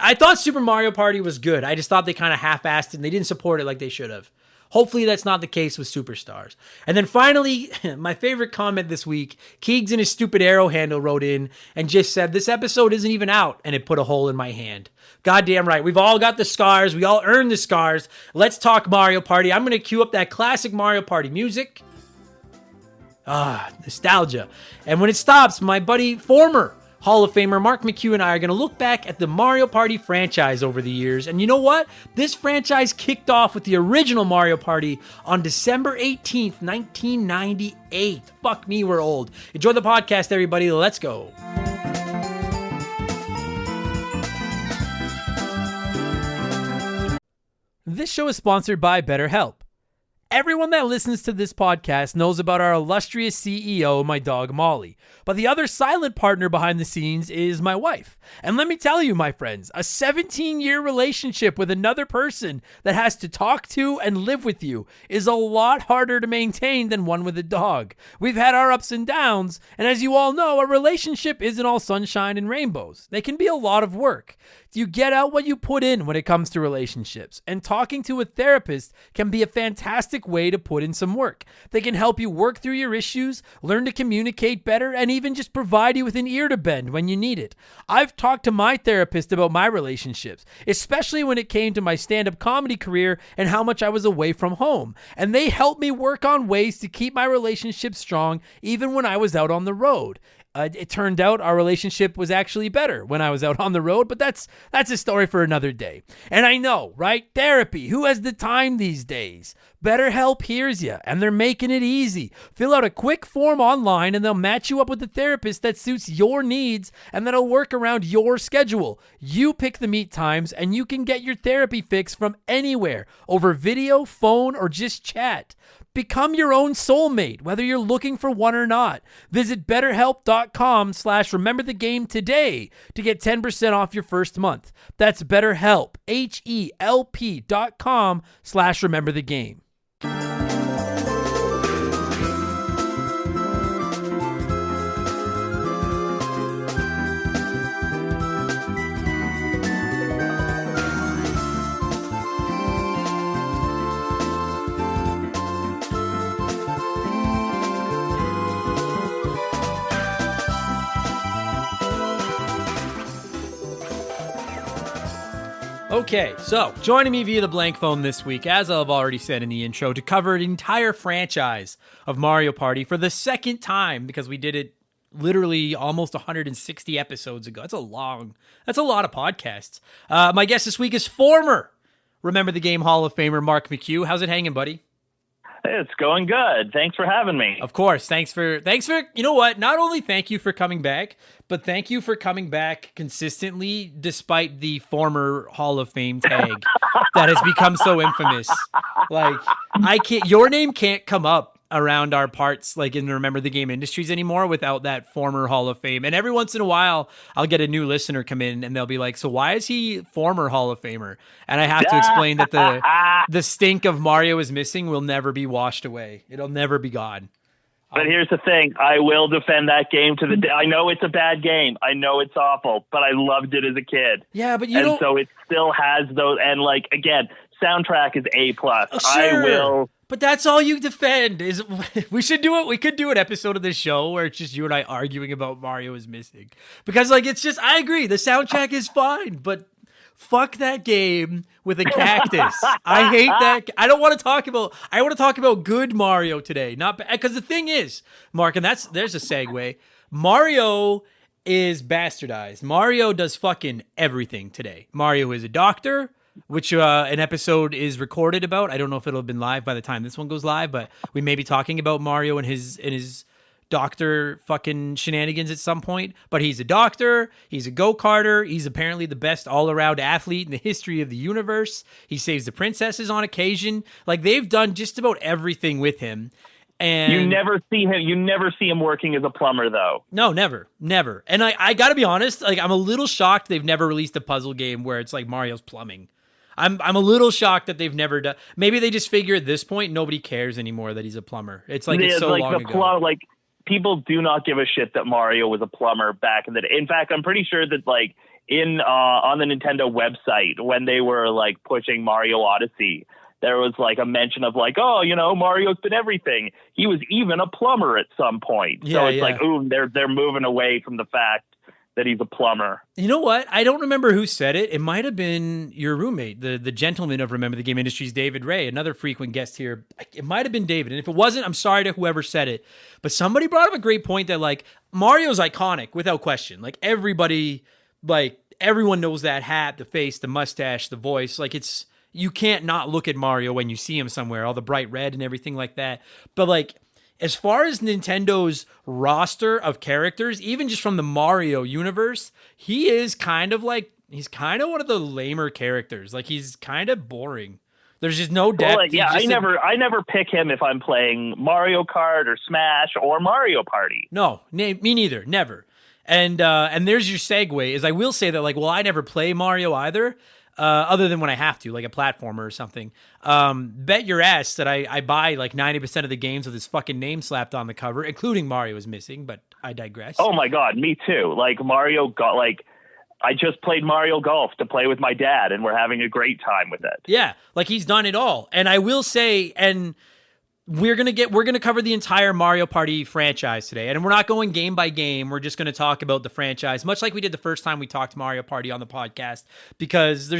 I thought Super Mario Party was good. I just thought they kind of half-assed it and they didn't support it like they should have. Hopefully that's not the case with Superstars. And then finally, my favorite comment this week, Keegs in his stupid arrow handle wrote in and just said, this episode isn't even out, and it put a hole in my hand. Goddamn right. We've all got the scars. We all earned the scars. Let's talk Mario Party. I'm going to cue up that classic Mario Party music. Nostalgia. And when it stops, my buddy, former Hall of Famer Mark McHugh and I are going to look back at the Mario Party franchise over the years. And you know what? This franchise kicked off with the original Mario Party on December 18th, 1998. Fuck me, we're old. Enjoy the podcast, everybody. Let's go. This show is sponsored by BetterHelp. Everyone that listens to this podcast knows about our illustrious CEO, my dog Molly. But the other silent partner behind the scenes is my wife. And let me tell you, my friends, a 17-year relationship with another person that has to talk to and live with you is a lot harder to maintain than one with a dog. We've had our ups and downs, and as you all know, a relationship isn't all sunshine and rainbows. They can be a lot of work. You get out what you put in when it comes to relationships, and talking to a therapist can be a fantastic way to put in some work. They can help you work through your issues, learn to communicate better, and even just provide you with an ear to bend when you need it. I've talked to my therapist about my relationships, especially when it came to my stand-up comedy career and how much I was away from home, and they helped me work on ways to keep my relationships strong even when I was out on the road. It turned out our relationship was actually better when I was out on the road, but that's a story for another day. And I know, right? Therapy. Who has the time these days? BetterHelp hears you, and they're making it easy. Fill out a quick form online, and they'll match you up with a therapist that suits your needs and that'll work around your schedule. You pick the meet times, and you can get your therapy fix from anywhere over video, phone, or just chat. Become your own soulmate, whether you're looking for one or not. Visit BetterHelp.com/RememberTheGame today to get 10% off your first month. That's BetterHelp, HELP.com/RememberTheGame. Okay, so joining me via the blank phone this week, as I've already said in the intro, to cover an entire franchise of Mario Party for the second time, because we did it literally almost 160 episodes ago. That's a lot of podcasts. My guest this week is former Remember the Game Hall of Famer Mark McHugh. How's it hanging, buddy? It's going good. Thanks for having me. Of course. Thanks for, you know what? Not only thank you for coming back, but thank you for coming back consistently despite the former Hall of Fame tag that has become so infamous. Like, your name can't come up around our parts, like in the Remember the Game industries anymore, without that former Hall of Fame. And every once in a while, I'll get a new listener come in and they'll be like, so why is he former Hall of Famer? And I have to explain that the stink of Mario is Missing will never be washed away. It'll never be gone. But here's the thing. I will defend that game to the day. I know it's a bad game. I know it's awful, but I loved it as a kid. Yeah, but so it still has those, and like, again, soundtrack is A+. Sure. I will. But that's all you defend. We should do it. We could do an episode of this show where it's just you and I arguing about Mario is Missing. Because like it's just, I agree, the soundtrack is fine, but fuck that game with a cactus. I hate that. I want to talk about good Mario today, not bad. Because the thing is, Mark, and there's a segue. Mario is bastardized. Mario does fucking everything today. Mario is a doctor, which an episode is recorded about. I don't know if it'll have been live by the time this one goes live, but we may be talking about Mario and his doctor fucking shenanigans at some point. But he's a doctor, he's a go-karter, he's apparently the best all-around athlete in the history of the universe. He saves the princesses on occasion. Like, they've done just about everything with him. And you never see him working as a plumber, though. No, never. And I gotta be honest, like, I'm a little shocked they've never released a puzzle game where it's like Mario's plumbing. I'm a little shocked that they've never done. Maybe they just figure at this point nobody cares anymore that he's a plumber. It's like it's so like long ago. Like, people do not give a shit that Mario was a plumber back in the day. In fact, I'm pretty sure that like on the Nintendo website when they were like pushing Mario Odyssey, there was like a mention of like, oh, you know, Mario's been everything. He was even a plumber at some point. So it's like, ooh, they're moving away from the fact that he's a plumber. You know what? I don't remember who said it. It might have been your roommate, the gentleman of Remember the Game Industries, David Ray, another frequent guest here. It might have been David. And if it wasn't, I'm sorry to whoever said it. But somebody brought up a great point that like Mario's iconic without question. Like everyone knows that hat, the face, the mustache, the voice. Like you can't not look at Mario when you see him somewhere, all the bright red and everything like that. But like, as far as Nintendo's roster of characters, even just from the Mario universe, he is kind of one of the lamer characters. Like, he's kind of boring. There's just no depth. Well, yeah, I never pick him if I'm playing Mario Kart or Smash or Mario Party. No, me neither. Never. And there's your segue, is I will say that, like, well, I never play Mario either. Other than when I have to, like a platformer or something. Bet your ass that I buy like 90% of the games with his fucking name slapped on the cover, including Mario is Missing, but I digress. Oh my God, me too. Like I just played Mario Golf to play with my dad, and we're having a great time with it. Yeah, like he's done it all. And I will say, and we're gonna cover the entire Mario Party franchise today, and we're not going game by game. We're just gonna talk about the franchise, much like we did the first time we talked Mario Party on the podcast, because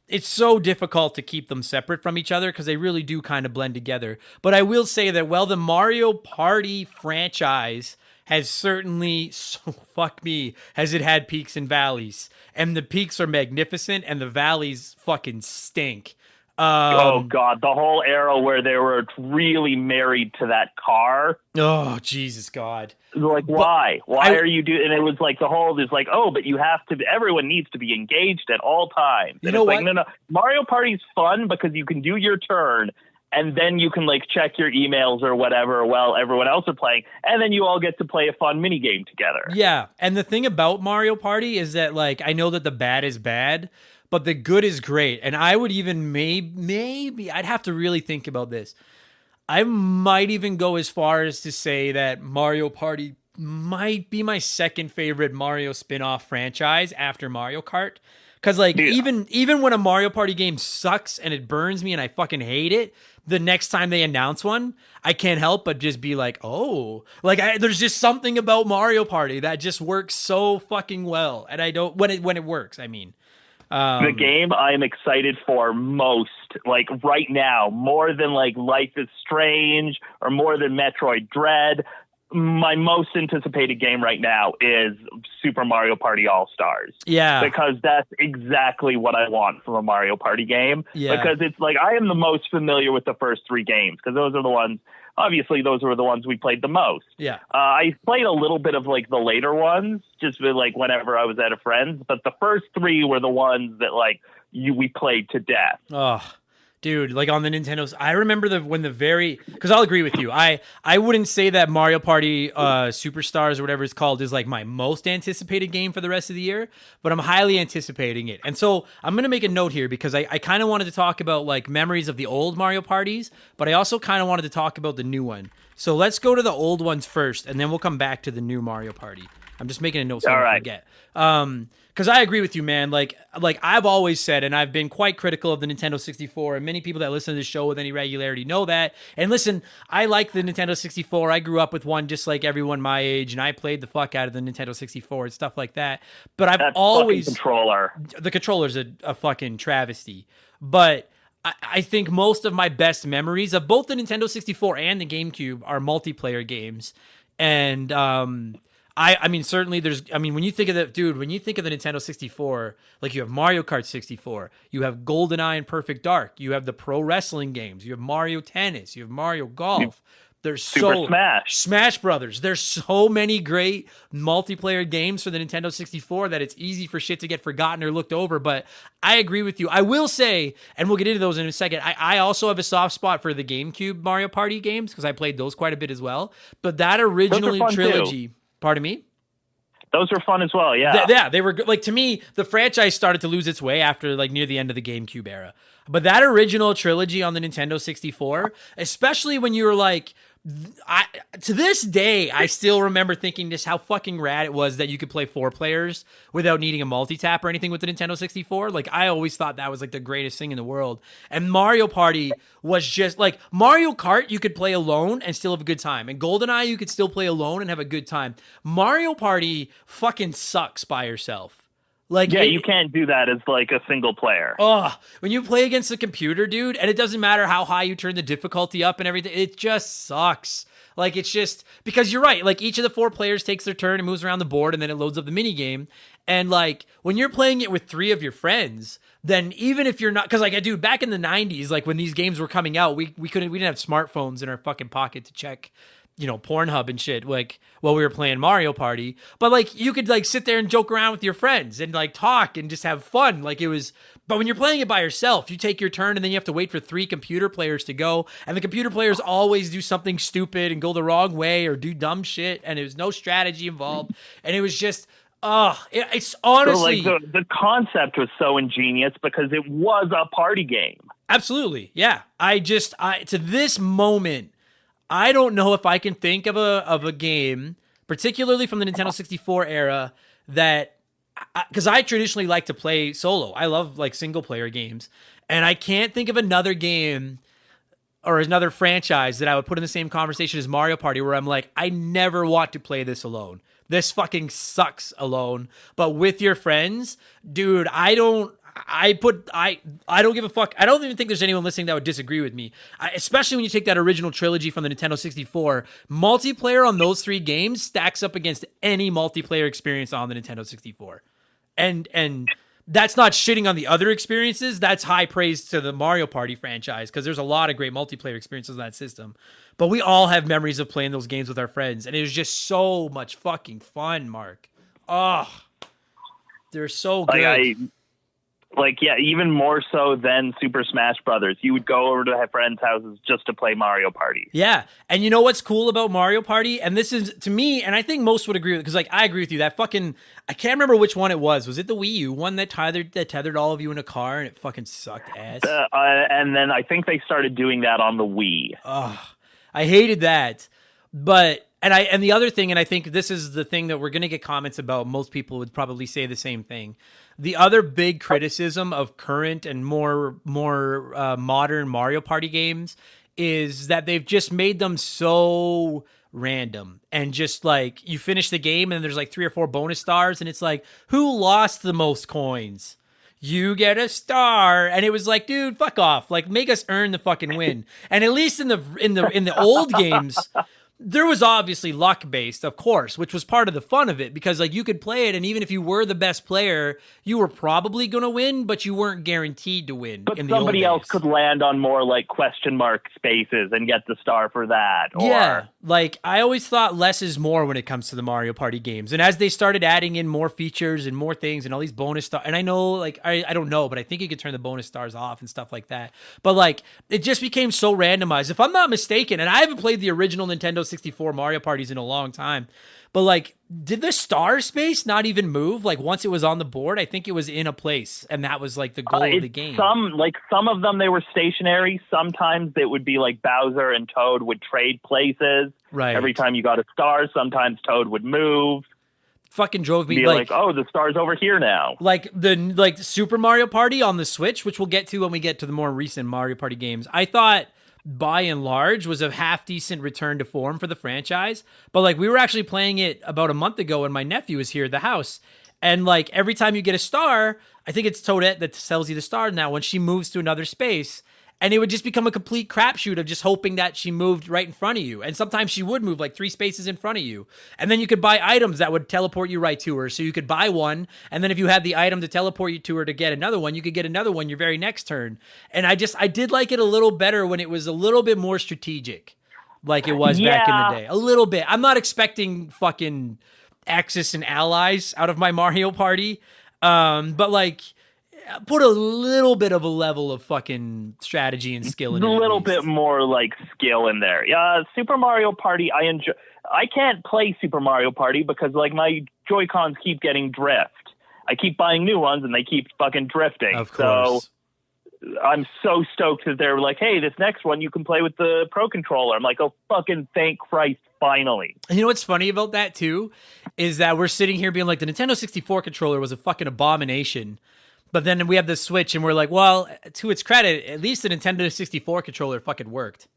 it's so difficult to keep them separate from each other because they really do kind of blend together. But I will say that while the Mario Party franchise has certainly, so fuck me, has it had peaks and valleys. And the peaks are magnificent and the valleys fucking stink. Oh God, the whole era where they were really married to that car. Oh, Jesus God. Like, why? Why are you doing? And it was like the whole, there's like, oh, but you have to, everyone needs to be engaged at all times. And you know what? Like, no. Mario Party's fun because you can do your turn and then you can like check your emails or whatever while everyone else are playing. And then you all get to play a fun mini game together. Yeah. And the thing about Mario Party is that, like, I know that the bad is bad, but the good is great. And I would even maybe I'd have to really think about this. I might even go as far as to say that Mario Party might be my second favorite Mario spin-off franchise after Mario Kart. Because, like, even when a Mario Party game sucks and it burns me and I fucking hate it, the next time they announce one, I can't help but just be like, oh. Like, there's just something about Mario Party that just works so fucking well. And I don't... When it works, I mean... The game I'm excited for most, like right now, more than like Life is Strange or more than Metroid Dread, my most anticipated game right now is Super Mario Party All-Stars. Yeah. Because that's exactly what I want from a Mario Party game. Yeah. Because it's like, I am the most familiar with the first three games because those are the ones, obviously those were the ones we played the most. Yeah. I played a little bit of like the later ones, just like whenever I was at a friend's, but the first three were the ones that like we played to death. Oh, dude, like on the Nintendo's, I remember because I'll agree with you. I wouldn't say that Mario Party Superstars or whatever it's called is like my most anticipated game for the rest of the year, but I'm highly anticipating it. And so I'm going to make a note here because I kind of wanted to talk about like memories of the old Mario Parties, but I also kind of wanted to talk about the new one. So let's go to the old ones first, and then we'll come back to the new Mario Party. I'm just making a note so I don't forget. Because I agree with you, man. Like I've always said, and I've been quite critical of the Nintendo 64, and many people that listen to this show with any regularity know that. And listen, I like the Nintendo 64. I grew up with one just like everyone my age, and I played the fuck out of the Nintendo 64 and stuff like that. But I've always... The controller's a fucking travesty. But I think most of my best memories of both the Nintendo 64 and the GameCube are multiplayer games. And... I mean, certainly when you think of when you think of the Nintendo 64, like you have Mario Kart 64, you have GoldenEye and Perfect Dark, you have the pro wrestling games, you have Mario Tennis, you have Mario Golf. There's Super Smash Brothers. There's so many great multiplayer games for the Nintendo 64 that it's easy for shit to get forgotten or looked over. But I agree with you. I will say, and we'll get into those in a second, I also have a soft spot for the GameCube Mario Party games because I played those quite a bit as well. But that original trilogy... Too. Pardon me? Those were fun as well, yeah. They were like, to me, the franchise started to lose its way after like near the end of the GameCube era. But that original trilogy on the Nintendo 64, especially when you were like, to this day, I still remember thinking just how fucking rad it was that you could play 4 players without needing a multi-tap or anything with the Nintendo 64. Like, I always thought that was like the greatest thing in the world. And Mario Party was just like Mario Kart, you could play alone and still have a good time. And GoldenEye, you could still play alone and have a good time. Mario Party fucking sucks by yourself. Like, yeah, you can't do that as like a single player. Oh, when you play against the computer, dude, and it doesn't matter how high you turn the difficulty up and everything, it just sucks. Like, it's just because you're right. Like, each of the 4 players takes their turn and moves around the board, and then it loads up the mini game. And like, when you're playing it with 3 of your friends, then even if you're not, because like, dude, back in the 90s, like when these games were coming out, we didn't have smartphones in our fucking pocket to check, you know, Pornhub and shit, like while we were playing Mario Party. But like, you could like sit there and joke around with your friends and like talk and just have fun. Like, it was, but when you're playing it by yourself, you take your turn and then you have to wait for 3 computer players to go. And the computer players always do something stupid and go the wrong way or do dumb shit. And there was no strategy involved. And it was just, it's honestly. So like the concept was so ingenious because it was a party game. Absolutely. Yeah. To this moment, I don't know if I can think of a game, particularly from the Nintendo 64 era, that, because I traditionally like to play solo. I love like single player games, and I can't think of another game or another franchise that I would put in the same conversation as Mario Party where I'm like, I never want to play this alone. This fucking sucks alone. But with your friends, dude, I I don't give a fuck. I don't even think there's anyone listening that would disagree with me. Especially when you take that original trilogy from the Nintendo 64, multiplayer on those 3 games stacks up against any multiplayer experience on the Nintendo 64. And that's not shitting on the other experiences. That's high praise to the Mario Party franchise because there's a lot of great multiplayer experiences on that system. But we all have memories of playing those games with our friends, and it was just so much fucking fun, Mark. Oh, they're so good. Even more so than Super Smash Brothers. You would go over to friends' houses just to play Mario Party. Yeah, and you know what's cool about Mario Party? And this is, to me, and I think most would agree with, because I agree with you, that fucking, I can't remember which one it was. Was it the Wii U one that tethered all of you in a car and it fucking sucked ass? And then I think they started doing that on the Wii. Oh, I hated that. But and the other thing, and I think this is the thing that we're going to get comments about, most people would probably say the same thing. The other big criticism of current and more modern Mario Party games is that they've just made them so random, and just like you finish the game and there's like 3 or 4 bonus stars and it's like, who lost the most coins? You get a star. And it was like, dude, fuck off. Like, make us earn the fucking win. And at least in the old games, there was obviously luck based, of course, which was part of the fun of it, because like you could play it, and even if you were the best player, you were probably going to win, but you weren't guaranteed to win. But somebody else could land on more like question mark spaces and get the star for that. Yeah, like I always thought less is more when it comes to the Mario Party games. And as they started adding in more features and more things and all these bonus stars, and I know, like, I don't know, but I think you could turn the bonus stars off and stuff like that. But like, it just became so randomized. If I'm not mistaken, and I haven't played the original Nintendo 64 Mario Parties in a long time, but like, did the star space not even move? Like once it was on the board, I think it was in a place, and that was like the goal of the game. Some of them, they were stationary. Sometimes it would be like Bowser and Toad would trade places. Right. Every time you got a star, sometimes Toad would move. Fucking drove me be like, oh, the star's over here now. Like Super Mario Party on the Switch, which we'll get to when we get to the more recent Mario Party games. I thought, by and large, was a half decent return to form for the franchise. But like, we were actually playing it about a month ago when my nephew was here at the house, and like every time you get a star, I think it's Toadette that sells you the star now, when she moves to another space, and it would just become a complete crapshoot of just hoping that she moved right in front of you. And sometimes she would move like 3 spaces in front of you. And then you could buy items that would teleport you right to her. So you could buy one, and then if you had the item to teleport you to her to get another one, you could get another one your very next turn. And I did like it a little better when it was a little bit more strategic, like it was back in the day. A little bit. I'm not expecting fucking Axis and allies out of my Mario Party. But like, put a little bit of a level of fucking strategy and skill in it. A little bit more like skill in there. Yeah, Super Mario Party, I enjoy. I can't play Super Mario Party because like my Joy-Cons keep getting drift. I keep buying new ones and they keep fucking drifting. Of course. So I'm so stoked that they're like, hey, this next one you can play with the Pro Controller. I'm like, oh, fucking thank Christ, finally. You know what's funny about that too? Is that we're sitting here being like, the Nintendo 64 controller was a fucking abomination. But then we have the Switch, and we're like, well, to its credit, at least the Nintendo 64 controller fucking worked.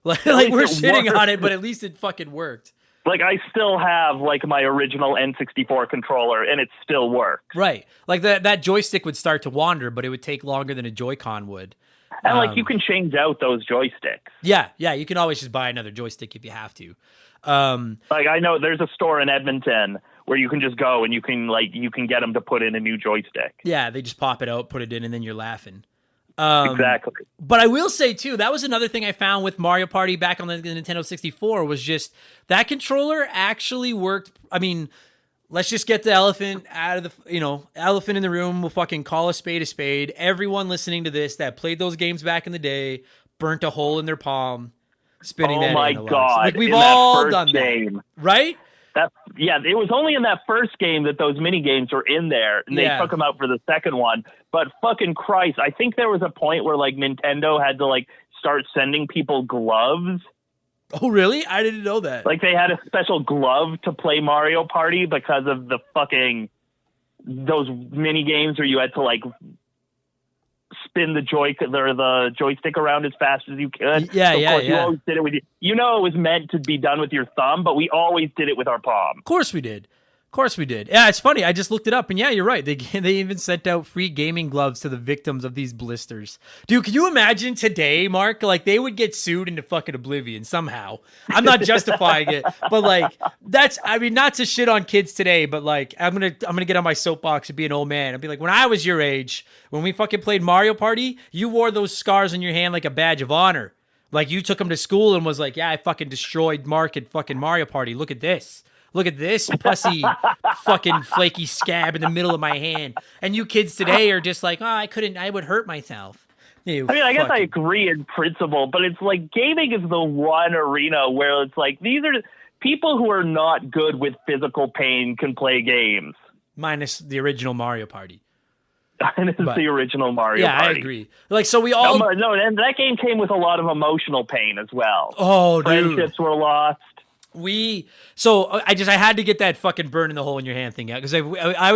Like we're shitting on it, but at least it fucking worked. Like, I still have, like, my original N64 controller, and it still works. Right. Like, that joystick would start to wander, but it would take longer than a Joy-Con would. And, like, you can change out those joysticks. Yeah, you can always just buy another joystick if you have to. Like, I know there's a store in Edmonton where you can just go and you can get them to put in a new joystick. Yeah, they just pop it out, put it in, and then you're laughing. Exactly. But I will say, too, that was another thing I found with Mario Party back on the Nintendo 64 was just that controller actually worked. I mean, let's just get the elephant out of the, elephant in the room. We'll fucking call a spade a spade. Everyone listening to this that played those games back in the day burnt a hole in their palm spinning that. Oh my God. Like, we've all done that. Right? It was only in that first game that those mini games were in there, and they took them out for the second one. But fucking Christ, I think there was a point where like Nintendo had to like start sending people gloves. Oh, really? I didn't know that. Like they had a special glove to play Mario Party because of the fucking those mini games where you had to like spin the joystick around as fast as you could. Yeah, so yeah, you always did it with it was meant to be done with your thumb, but we always did it with our palm. Of course we did. Of course we did. Yeah, it's funny. I just looked it up, and yeah, you're right. They even sent out free gaming gloves to the victims of these blisters. Dude, can you imagine today, Mark? Like they would get sued into fucking oblivion somehow. I'm not justifying it, but like I mean, not to shit on kids today, but like I'm gonna get on my soapbox and be an old man and be like, when I was your age, when we fucking played Mario Party, you wore those scars on your hand like a badge of honor. Like you took them to school and was like, yeah, I fucking destroyed Mark at fucking Mario Party. Look at this. Look at this pussy fucking flaky scab in the middle of my hand. And you kids today are just like, oh, I would hurt myself. I guess I agree in principle, but it's like gaming is the one arena where it's like these are people who are not good with physical pain can play games. Minus the original Mario Party. And it's the original Mario Party. Yeah, I agree. Like, so we all... No, and that game came with a lot of emotional pain as well. Oh, dude. Friendships were lost. I had to get that fucking burn in the hole in your hand thing out because I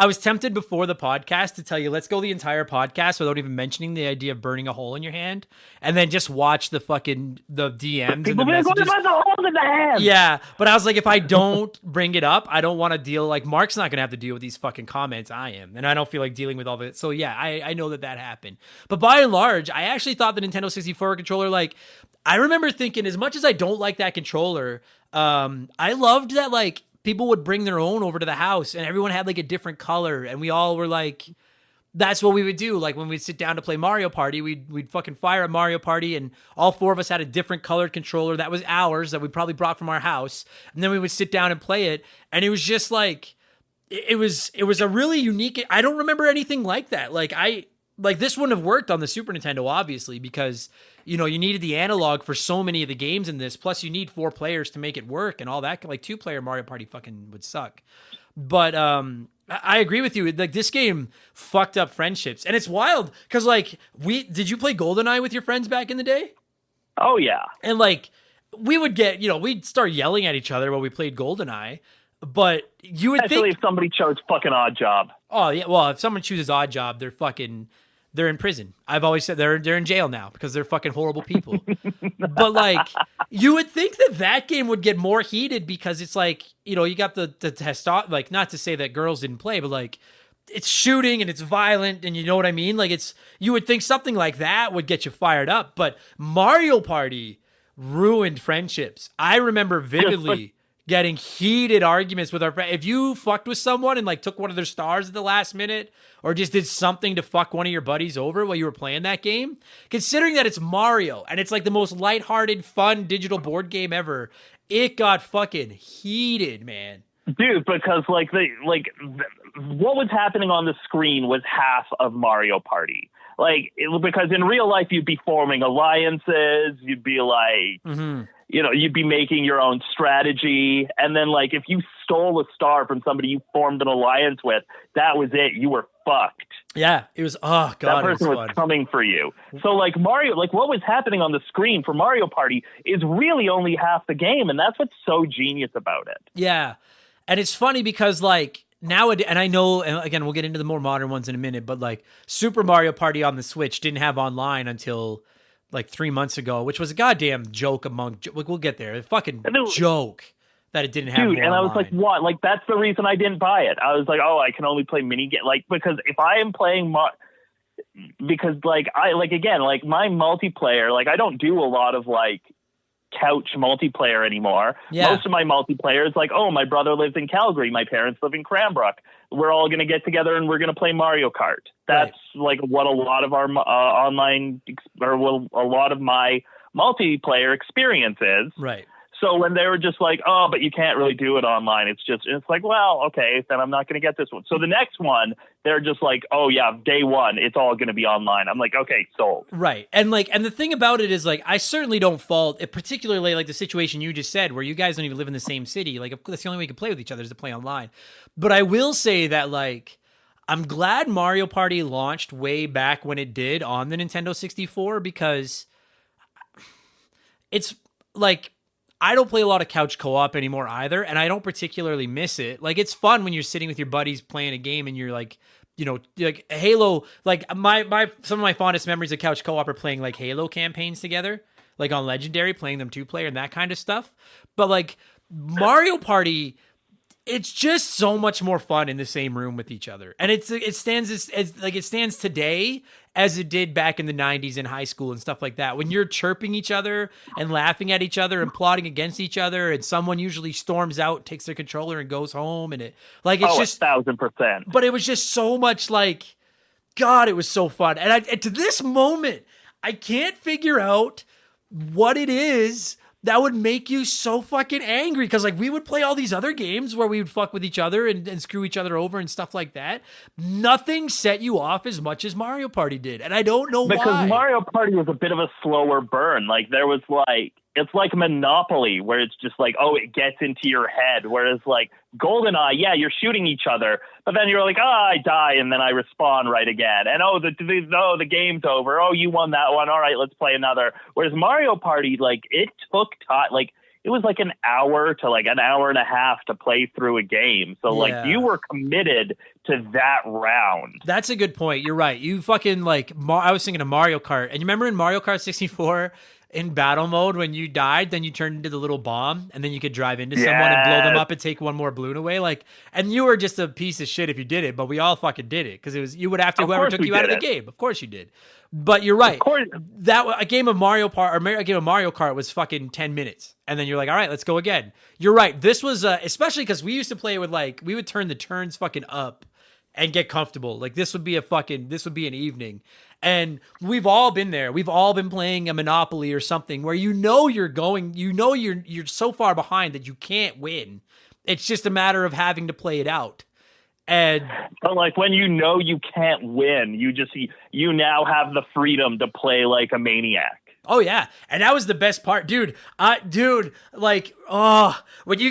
was tempted before the podcast to tell you let's go the entire podcast without even mentioning the idea of burning a hole in your hand and then just watch the DMs People and the messages. About the hole in the hand. Yeah, but I was like, if I don't bring it up, I don't want to deal. Like Mark's not gonna have to deal with these fucking comments. I am, and I don't feel like dealing with all of it. So yeah, I know that happened. But by and large, I actually thought the Nintendo 64 controller, like, I remember thinking, as much as I don't like that controller, I loved that like people would bring their own over to the house and everyone had like a different color and we all were like, that's what we would do. Like when we'd sit down to play Mario Party, we'd fucking fire a Mario Party and all four of us had a different colored controller that was ours that we probably brought from our house. And then we would sit down and play it. And it was just like, it was a really unique, I don't remember anything like that. Like this wouldn't have worked on the Super Nintendo, obviously, because, you needed the analog for so many of the games in this. Plus, you need 4 players to make it work and all that. Like 2-player Mario Party fucking would suck. But I agree with you. Like this game fucked up friendships, and it's wild because like did you play GoldenEye with your friends back in the day? Oh yeah, and like we would get we'd start yelling at each other while we played GoldenEye. But you would especially think if somebody chose fucking Odd Job. Oh yeah, well if someone chooses Odd Job, they're in prison. I've always said they're in jail now because they're fucking horrible people. But like, you would think that game would get more heated because it's like, you got the testosterone, like not to say that girls didn't play, but like it's shooting and it's violent and you know what I mean? Like you would think something like that would get you fired up. But Mario Party ruined friendships. I remember vividly getting heated arguments with our friends. If you fucked with someone and like took one of their stars at the last minute or just did something to fuck one of your buddies over while you were playing that game, considering that it's Mario and it's like the most lighthearted, fun digital board game ever, it got fucking heated, man. Dude, because what was happening on the screen was half of Mario Party. Because in real life, you'd be forming alliances. You'd be like, you'd be making your own strategy. And then like, if you stole a star from somebody you formed an alliance with, that was it. You were fucked. Yeah. It was, oh God. That person was coming for you. So like Mario, like what was happening on the screen for Mario Party is really only half the game. And that's what's so genius about it. Yeah. And it's funny because like, nowadays, and I know, and again, we'll get into the more modern ones in a minute, but like Super Mario Party on the Switch didn't have online until like 3 months ago, which was a goddamn joke we'll get there. A fucking joke that it didn't have. Dude, and I was like, what? Like, that's the reason I didn't buy it. I was like, oh, I can only play mini game. Like, because if I am playing because like, my multiplayer, like I don't do a lot of like couch multiplayer anymore. Yeah. Most of my multiplayer is like, oh, my brother lives in Calgary, my parents live in Cranbrook, we're all going to get together and we're going to play Mario Kart. That's right. Like what a lot of our online a lot of my multiplayer experience is. Right. So when they were just like, oh, but you can't really do it online, it's like, well, okay, then I'm not going to get this one. So the next one, they're just like, oh yeah, day one, it's all going to be online. I'm like, okay, sold. Right. And like, and the thing about it is like, I certainly don't fault it, particularly like the situation you just said, where you guys don't even live in the same city. Like that's the only way you can play with each other is to play online. But I will say that like, I'm glad Mario Party launched way back when it did on the Nintendo 64 because it's like, I don't play a lot of couch co-op anymore either, and I don't particularly miss it. Like, it's fun when you're sitting with your buddies playing a game and you're like, like Halo, like some of my fondest memories of couch co-op are playing like Halo campaigns together, like on Legendary, playing them 2-player and that kind of stuff. But like Mario Party, it's just so much more fun in the same room with each other. And it stands as like it stands today as it did back in the 90s in high school and stuff like that. When you're chirping each other and laughing at each other and plotting against each other, and someone usually storms out, takes their controller and goes home, and it's just 1,000%. But it was just so much like, God, it was so fun. And to this moment, I can't figure out what it is that would make you so fucking angry. Because like we would play all these other games where we would fuck with each other and screw each other over and stuff like that. Nothing set you off as much as Mario Party did. And I don't know why. Because Mario Party was a bit of a slower burn. Like there was like, it's like Monopoly where it's just like, oh, it gets into your head. Whereas like GoldenEye, yeah, you're shooting each other, but then you're like, I die and then I respawn right again. And the game's over. Oh, you won that one. All right, let's play another. Whereas Mario Party, like it took time. Like it was like an hour to like an hour and a half to play through a game. So like you were committed to that round. That's a good point. You're right. You fucking like, I was thinking of Mario Kart. And you remember in Mario Kart 64, in battle mode, when you died, then you turned into the little bomb, and then you could drive into someone and blow them up and take one more balloon away. Like, and you were just a piece of shit if you did it, but we all fucking did it because it was you would have to whoever took you out of the game. Of course you did. But you're right. A game of Mario Kart was fucking 10 minutes, and then you're like, all right, let's go again. You're right. This was especially because we used to play with like we would turn the turns fucking up and get comfortable. Like this would be an evening. And we've all been there. We've all been playing a Monopoly or something where you're so far behind that you can't win. It's just a matter of having to play it out. But like when you can't win, you now have the freedom to play like a maniac. Oh yeah, and that was the best part, dude. When you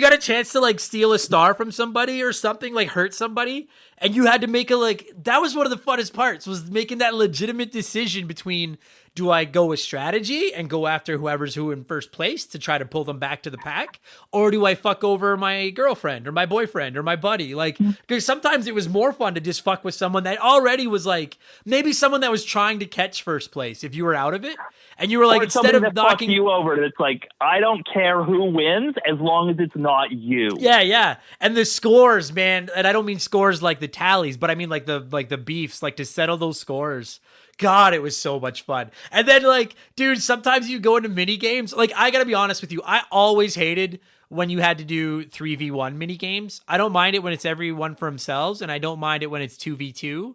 got a chance to like steal a star from somebody or something, like hurt somebody, and you had to make that was one of the funnest parts, was making that legitimate decision between, do I go with strategy and go after whoever's in first place to try to pull them back to the pack? Or do I fuck over my girlfriend or my boyfriend or my buddy? Like, because sometimes it was more fun to just fuck with someone that already was like, maybe someone that was trying to catch first place if you were out of it. And you were like, instead of knocking you over, it's like, I don't care who wins as long as it's not you. Yeah. And the scores, man, and I don't mean scores like the tallies, but I mean like the beefs, like to settle those scores. God, it was so much fun. And then like, dude, sometimes you go into mini games. Like, I gotta be honest with you, I always hated when you had to do 3v1 mini games. I don't mind it when it's everyone for themselves, and I don't mind it when it's 2v2.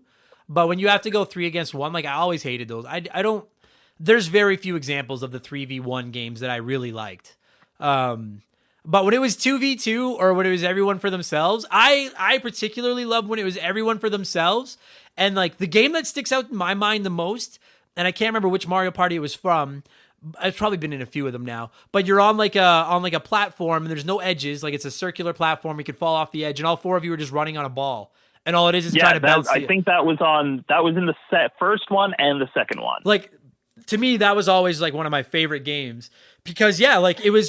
But when you have to go 3 against 1, like I always hated those. I don't. There's very few examples of the 3v1 games that I really liked. But when it was 2v2 or when it was everyone for themselves, I particularly loved when it was everyone for themselves. And like the game that sticks out in my mind the most, and I can't remember which Mario Party it was from. I've probably been in a few of them now, but you're on like a platform and there's no edges. Like it's a circular platform. You could fall off the edge, and all 4 of you are just running on a ball. And all it is trying to bounce. I think that was in the first one and the second one. Like, to me, that was always like one of my favorite games because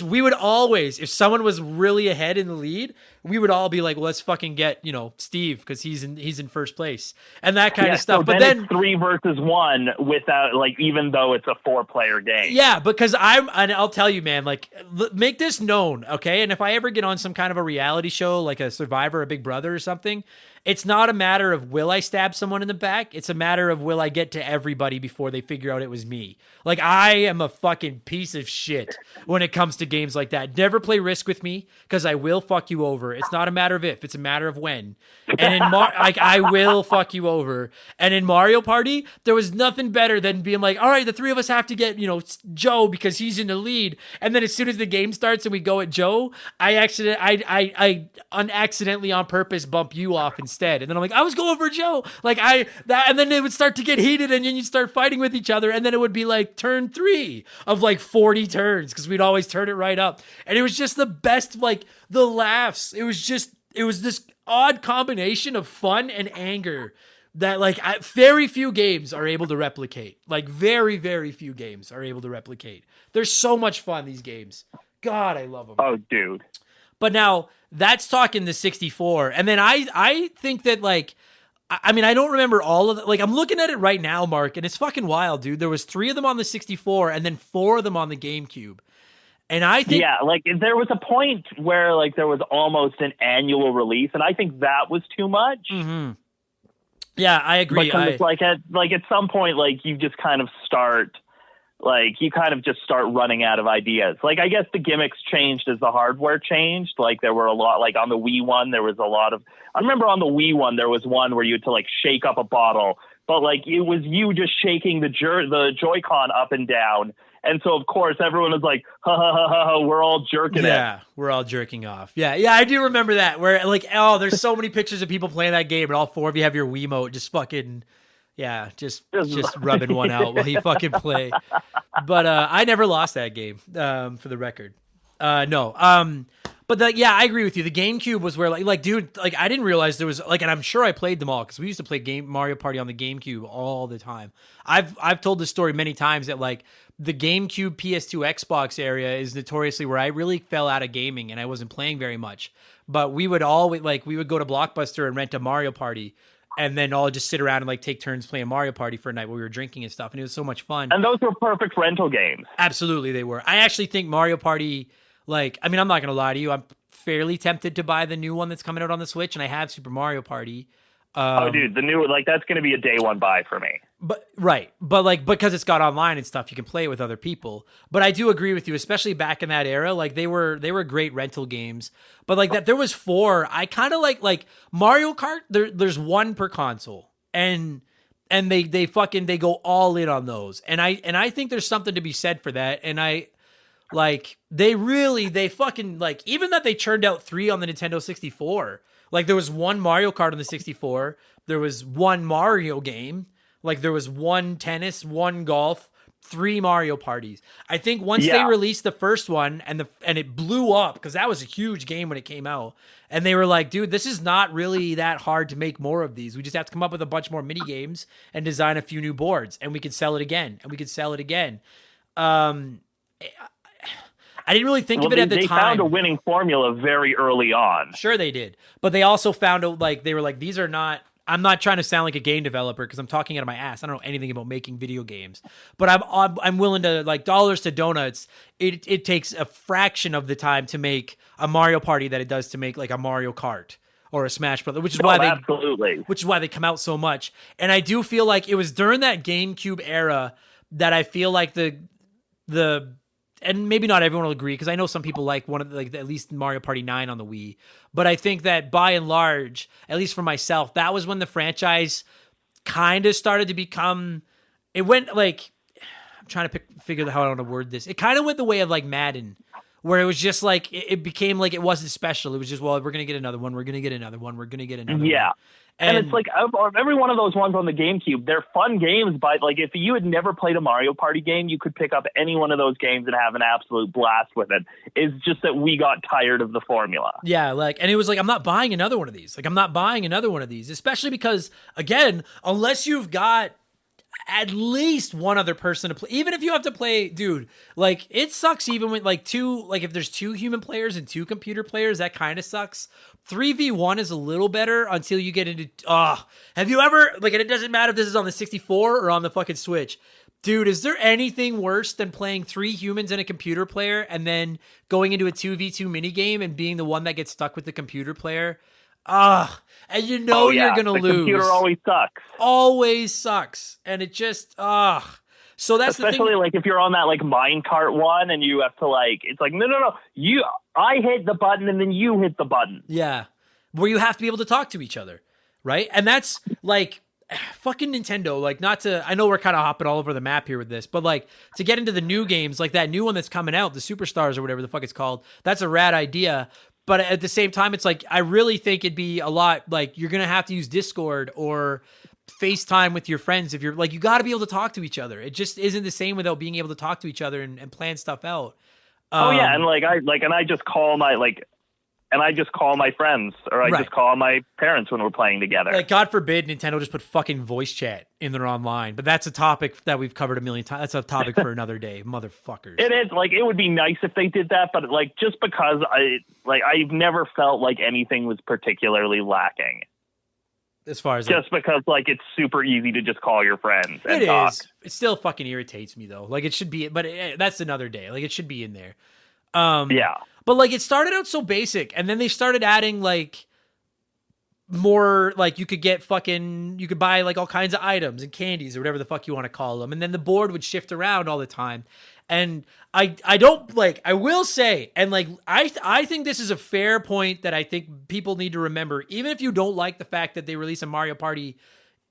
we would always, if someone was really ahead in the lead, we would all be like, well, let's fucking get, Steve, because he's in first place and that kind of stuff. So but then it's 3 versus 1 without like, even though it's a 4-player game. Yeah, because and I'll tell you, man, like make this known. Okay. And if I ever get on some kind of a reality show, like a Survivor, a Big Brother or something, it's not a matter of will I stab someone in the back. It's a matter of will I get to everybody before they figure out it was me. Like I am a fucking piece of shit when it comes to games like that. Never play Risk with me because I will fuck you over. It's not a matter of if, it's a matter of when. And in I will fuck you over. And in Mario Party, there was nothing better than being like, all right, the 3 of us have to get, Joe because he's in the lead. And then as soon as the game starts and we go at Joe, I unaccidentally on purpose bump you off instead. And then I'm like, I was going for Joe. And then it would start to get heated and then you'd start fighting with each other. And then it would be like turn 3 of like 40 turns because we'd always turn it right up. And it was just the best, like the laughs. It was this odd combination of fun and anger that very few games are able to replicate. Like very, very few games are able to replicate. They're so much fun, these games. God, I love them. Oh, dude. But now that's talking the 64. And then I think that I don't remember all of it. Like I'm looking at it right now, Mark, and it's fucking wild, dude. There was 3 of them on the 64 and then 4 of them on the GameCube. And I think yeah, like there was a point where like there was almost an annual release, and I think that was too much. Mm-hmm. Yeah, I agree. Because it's like at some point, like you just kind of start, like you kind of just start running out of ideas. Like I guess the gimmicks changed as the hardware changed. Like there were a lot, like on the Wii one, there was a lot of. I remember on the Wii one, there was one where you had to like shake up a bottle, but like it was you just shaking the Joy-Con up and down. And so, of course, everyone was like, ha, ha, ha, ha, ha, we're all jerking it. Yeah, we're all jerking off. Yeah, I do remember that. Where, like, there's so many pictures of people playing that game, and all four of you have your Wiimote just fucking, just rubbing one out while you fucking play. But I never lost that game, for the record. No. But I agree with you. The GameCube was where, dude, like, I didn't realize there was, like, and I'm sure I played them all, because we used to play Mario Party on the GameCube all the time. I've told this story many times that, like, the GameCube, PS2, Xbox area is notoriously where I really fell out of gaming and I wasn't playing very much. But we would go to Blockbuster and rent a Mario Party, and then all just sit around and like take turns playing Mario Party for a night while we were drinking and stuff. And it was so much fun. And those were perfect rental games. Absolutely, they were. I actually think Mario Party, like, I mean, I'm not going to lie to you. I'm fairly tempted to buy the new one that's coming out on the Switch, and I have Super Mario Party. Dude, the new, like, that's going to be a day one buy for me. But like, because it's got online and stuff, you can play it with other people. But I do agree with you, especially back in that era. Like, they were great rental games. But like that, there was 4. I kind of like Mario Kart. There's 1 per console, and they go all in on those. And I think there's something to be said for that. And they fucking, like, even that they churned out 3 on the Nintendo 64. Like, there was 1 Mario Kart on the 64. There was 1 Mario game. Like, there was 1 tennis, 1 golf, 3 Mario parties. I think once they released the first one and it blew up, because that was a huge game when it came out. And they were like, dude, this is not really that hard to make more of these. We just have to come up with a bunch more mini games and design a few new boards, and we could sell it again, and we could sell it again. I didn't really think of it at the time. They found a winning formula very early on. Sure they did. But they also found out, like, they were like, these are not, I'm not trying to sound like a game developer because I'm talking out of my ass. I don't know anything about making video games. But I'm willing to, like, dollars to donuts, it takes a fraction of the time to make a Mario Party that it does to make, like, a Mario Kart or a Smash Brothers, which is why they come out so much. And I do feel like it was during that GameCube era that I feel like the and maybe not everyone will agree, because I know some people like at least Mario Party 9 on the Wii. But I think that by and large, at least for myself, that was when the franchise kind of started to become. It went like, I'm trying to figure out how I want to word this. It kind of went the way of like Madden, where it was just like it became like it wasn't special. It was just, well, we're gonna get another one. We're gonna get another one. We're gonna get another one. Yeah. And it's like, of every one of those ones on the GameCube, they're fun games, but like if you had never played a Mario Party game, you could pick up any one of those games and have an absolute blast with it. It's just that we got tired of the formula. Yeah, like, and it was like, I'm not buying another one of these. Like, I'm not buying another one of these, especially because, again, unless you've got at least one other person to play, even if you have to play, dude, like, it sucks even with like if there's 2 human players and 2 computer players, that kind of sucks. 3v1 is a little better until you get into, have you ever, like, and it doesn't matter if this is on the 64 or on the fucking Switch. Dude, is there anything worse than playing 3 humans and a computer player and then going into a 2v2 minigame and being the one that gets stuck with the computer player? And you know you're going to lose. The computer always sucks. Always sucks. And it just, So that's especially the thing. Like if you're on that like minecart one and you have to like, it's like, no. I hit the button and then you hit the button. Yeah. Where you have to be able to talk to each other. Right. And that's like fucking Nintendo. Like, not to, I know we're kind of hopping all over the map here with this, but like to get into the new games, like that new one that's coming out, the Superstars or whatever the fuck it's called, that's a rad idea. But at the same time, it's like, I really think it'd be a lot, like, you're going to have to use Discord or FaceTime with your friends. If you're like, you got to be able to talk to each other. It just isn't the same without being able to talk to each other and plan stuff out. And I just call my friends, or I just call my parents when we're playing together. Like, God forbid Nintendo just put fucking voice chat in their online, but that's a topic that we've covered a million times. That's a topic for another day, motherfuckers. It is, like, it would be nice if they did that, but like, just because I've never felt like anything was particularly lacking. As far as just because like it's super easy to just call your friends and it talk. Is. It still fucking irritates me though. Like, it should be, but that's another day. Like, it should be in there. Yeah. But like it started out so basic, and then they started adding like more, like you could buy like all kinds of items and candies or whatever the fuck you want to call them, and then the board would shift around all the time. And I don't like, I will say, and like I think this is a fair point that I think people need to remember, even if you don't like the fact that they release a Mario Party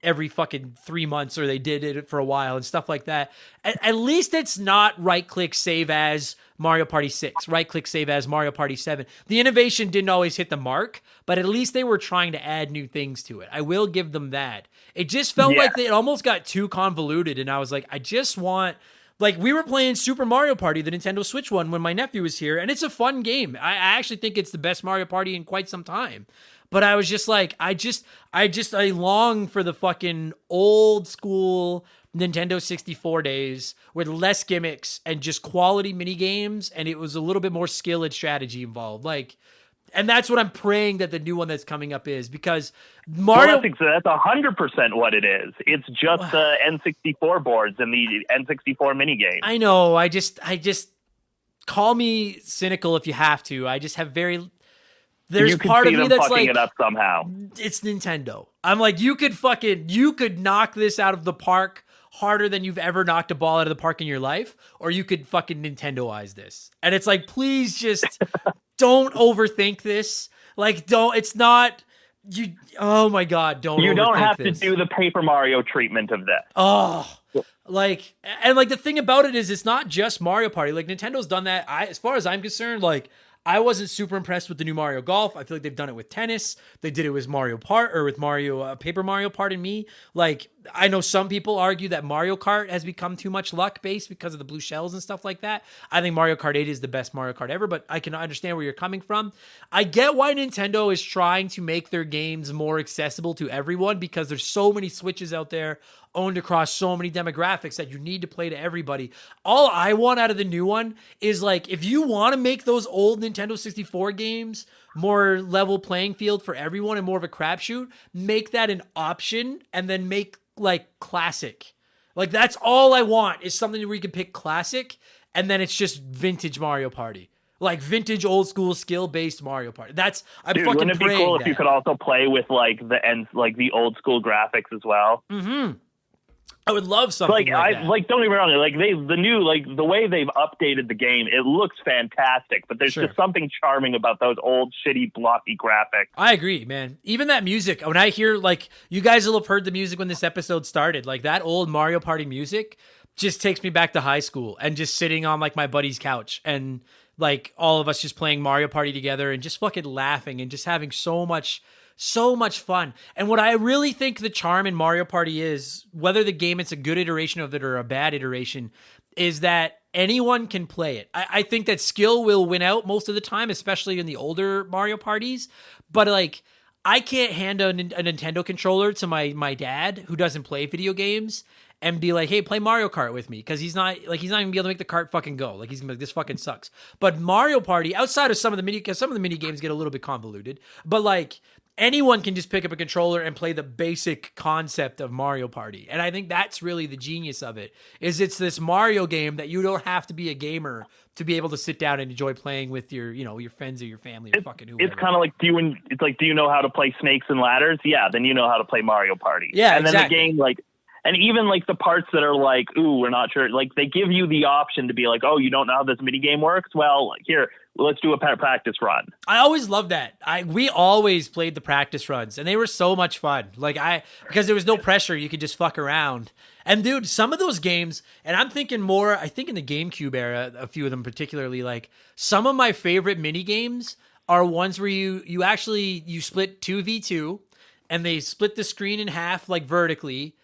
every fucking 3 months, or they did it for a while and stuff like that. At least it's not right click save as Mario Party 6, right click save as Mario Party 7. The innovation didn't always hit the mark, but at least they were trying to add new things to it. I will give them that. It just felt like it almost got too convoluted, and I was like, I just want, like, we were playing Super Mario Party, the Nintendo Switch one, when my nephew was here, and it's a fun game. I actually think it's the best Mario Party in quite some time. But I was just like, I long for the fucking old school Nintendo 64 days with less gimmicks and just quality mini games, and it was a little bit more skill and strategy involved. Like, and that's what I'm praying that the new one that's coming up is, because Mario. Well, that's 100% what it is. It's just the N64 boards and the N64 mini game. I know. I just call me cynical if you have to. I just have very. There's part of me that's like, it up somehow. It's Nintendo. I'm like, you could knock this out of the park harder than you've ever knocked a ball out of the park in your life, or you could fucking Nintendoize this. And it's like, please just don't overthink this. Like, it's not, oh my God, don't overthink this. You don't have to do the Paper Mario treatment of this. Oh, like, and like the thing about it is, it's not just Mario Party. Like, Nintendo's done that. As far as I'm concerned, like, I wasn't super impressed with the new Mario Golf. I feel like they've done it with tennis. They did it with Mario Part, or with Mario Paper Mario, pardon me. Like, I know some people argue that Mario Kart has become too much luck based because of the blue shells and stuff like that. I think Mario Kart 8 is the best Mario Kart ever, but I can understand where you're coming from. I get why Nintendo is trying to make their games more accessible to everyone, because there's so many Switches out there owned across so many demographics that you need to play to everybody. All I want out of the new one is, like, if you want to make those old Nintendo 64 games more level playing field for everyone and more of a crapshoot, make that an option, and then make like classic. Like, that's all I want, is something where you can pick classic, and then it's just vintage Mario Party. Like vintage old school skill based Mario Party. I'm fucking wouldn't it be praying cool that. if you could also play with like the old school graphics as well? Mm-hmm. I would love something like that. Like, don't get me wrong. Like, the way they've updated the game, it looks fantastic. But there's just something charming about those old shitty blocky graphics. I agree, man. Even that music, when I hear, like, you guys will have heard the music when this episode started. Like, that old Mario Party music just takes me back to high school and just sitting on like my buddy's couch and like all of us just playing Mario Party together and just fucking laughing and just having so much fun. And what I really think the charm in Mario Party is, whether the game it's a good iteration of it or a bad iteration, is that anyone can play it. I think that skill will win out most of the time, especially in the older Mario Parties. But like, I can't hand a Nintendo controller to my dad who doesn't play video games and be like, hey, play Mario Kart with me. Because he's not even gonna be able to make the cart fucking go. Like, he's gonna be like, this fucking sucks. But Mario Party, outside of some of the mini games get a little bit convoluted, but like, anyone can just pick up a controller and play the basic concept of Mario Party. And I think that's really the genius of it, is it's this Mario game that you don't have to be a gamer to be able to sit down and enjoy playing with your friends or your family or fucking whoever. It's kind of like, do you know how to play Snakes and Ladders? Yeah, then you know how to play Mario Party. Yeah, and exactly. Then the game, like, and even like the parts that are like, ooh, we're not sure, like they give you the option to be like, oh, you don't know how this mini game works? Well, here, let's do a practice run. I always loved that. We always played the practice runs, and they were so much fun. Because there was no pressure, you could just fuck around. And dude, some of those games, and I'm thinking more, I think in the GameCube era, a few of them particularly, like some of my favorite mini games are ones where you split 2v2, and they split the screen in half, like vertically,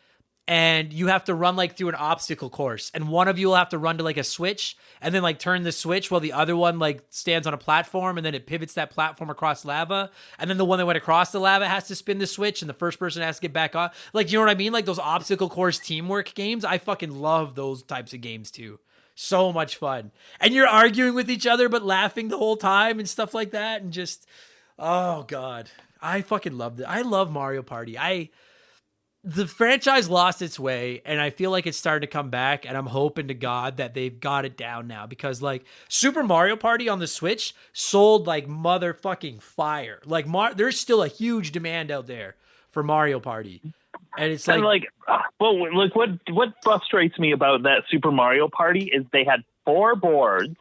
and you have to run like through an obstacle course, and one of you will have to run to like a switch and then like turn the switch while the other one like stands on a platform, and then it pivots that platform across lava, and then the one that went across the lava has to spin the switch and the first person has to get back on. Like, you know what I mean? Like those obstacle course teamwork games. I fucking love those types of games too. So much fun. And you're arguing with each other but laughing the whole time and stuff like that, and just, oh God. I fucking loved it. I love Mario Party. the franchise lost its way, and I feel like it's starting to come back, and I'm hoping to God that they've got it down now, because like Super Mario Party on the Switch sold like motherfucking fire. Like there's still a huge demand out there for Mario Party. And it's what frustrates me about that Super Mario Party is they had 4 boards,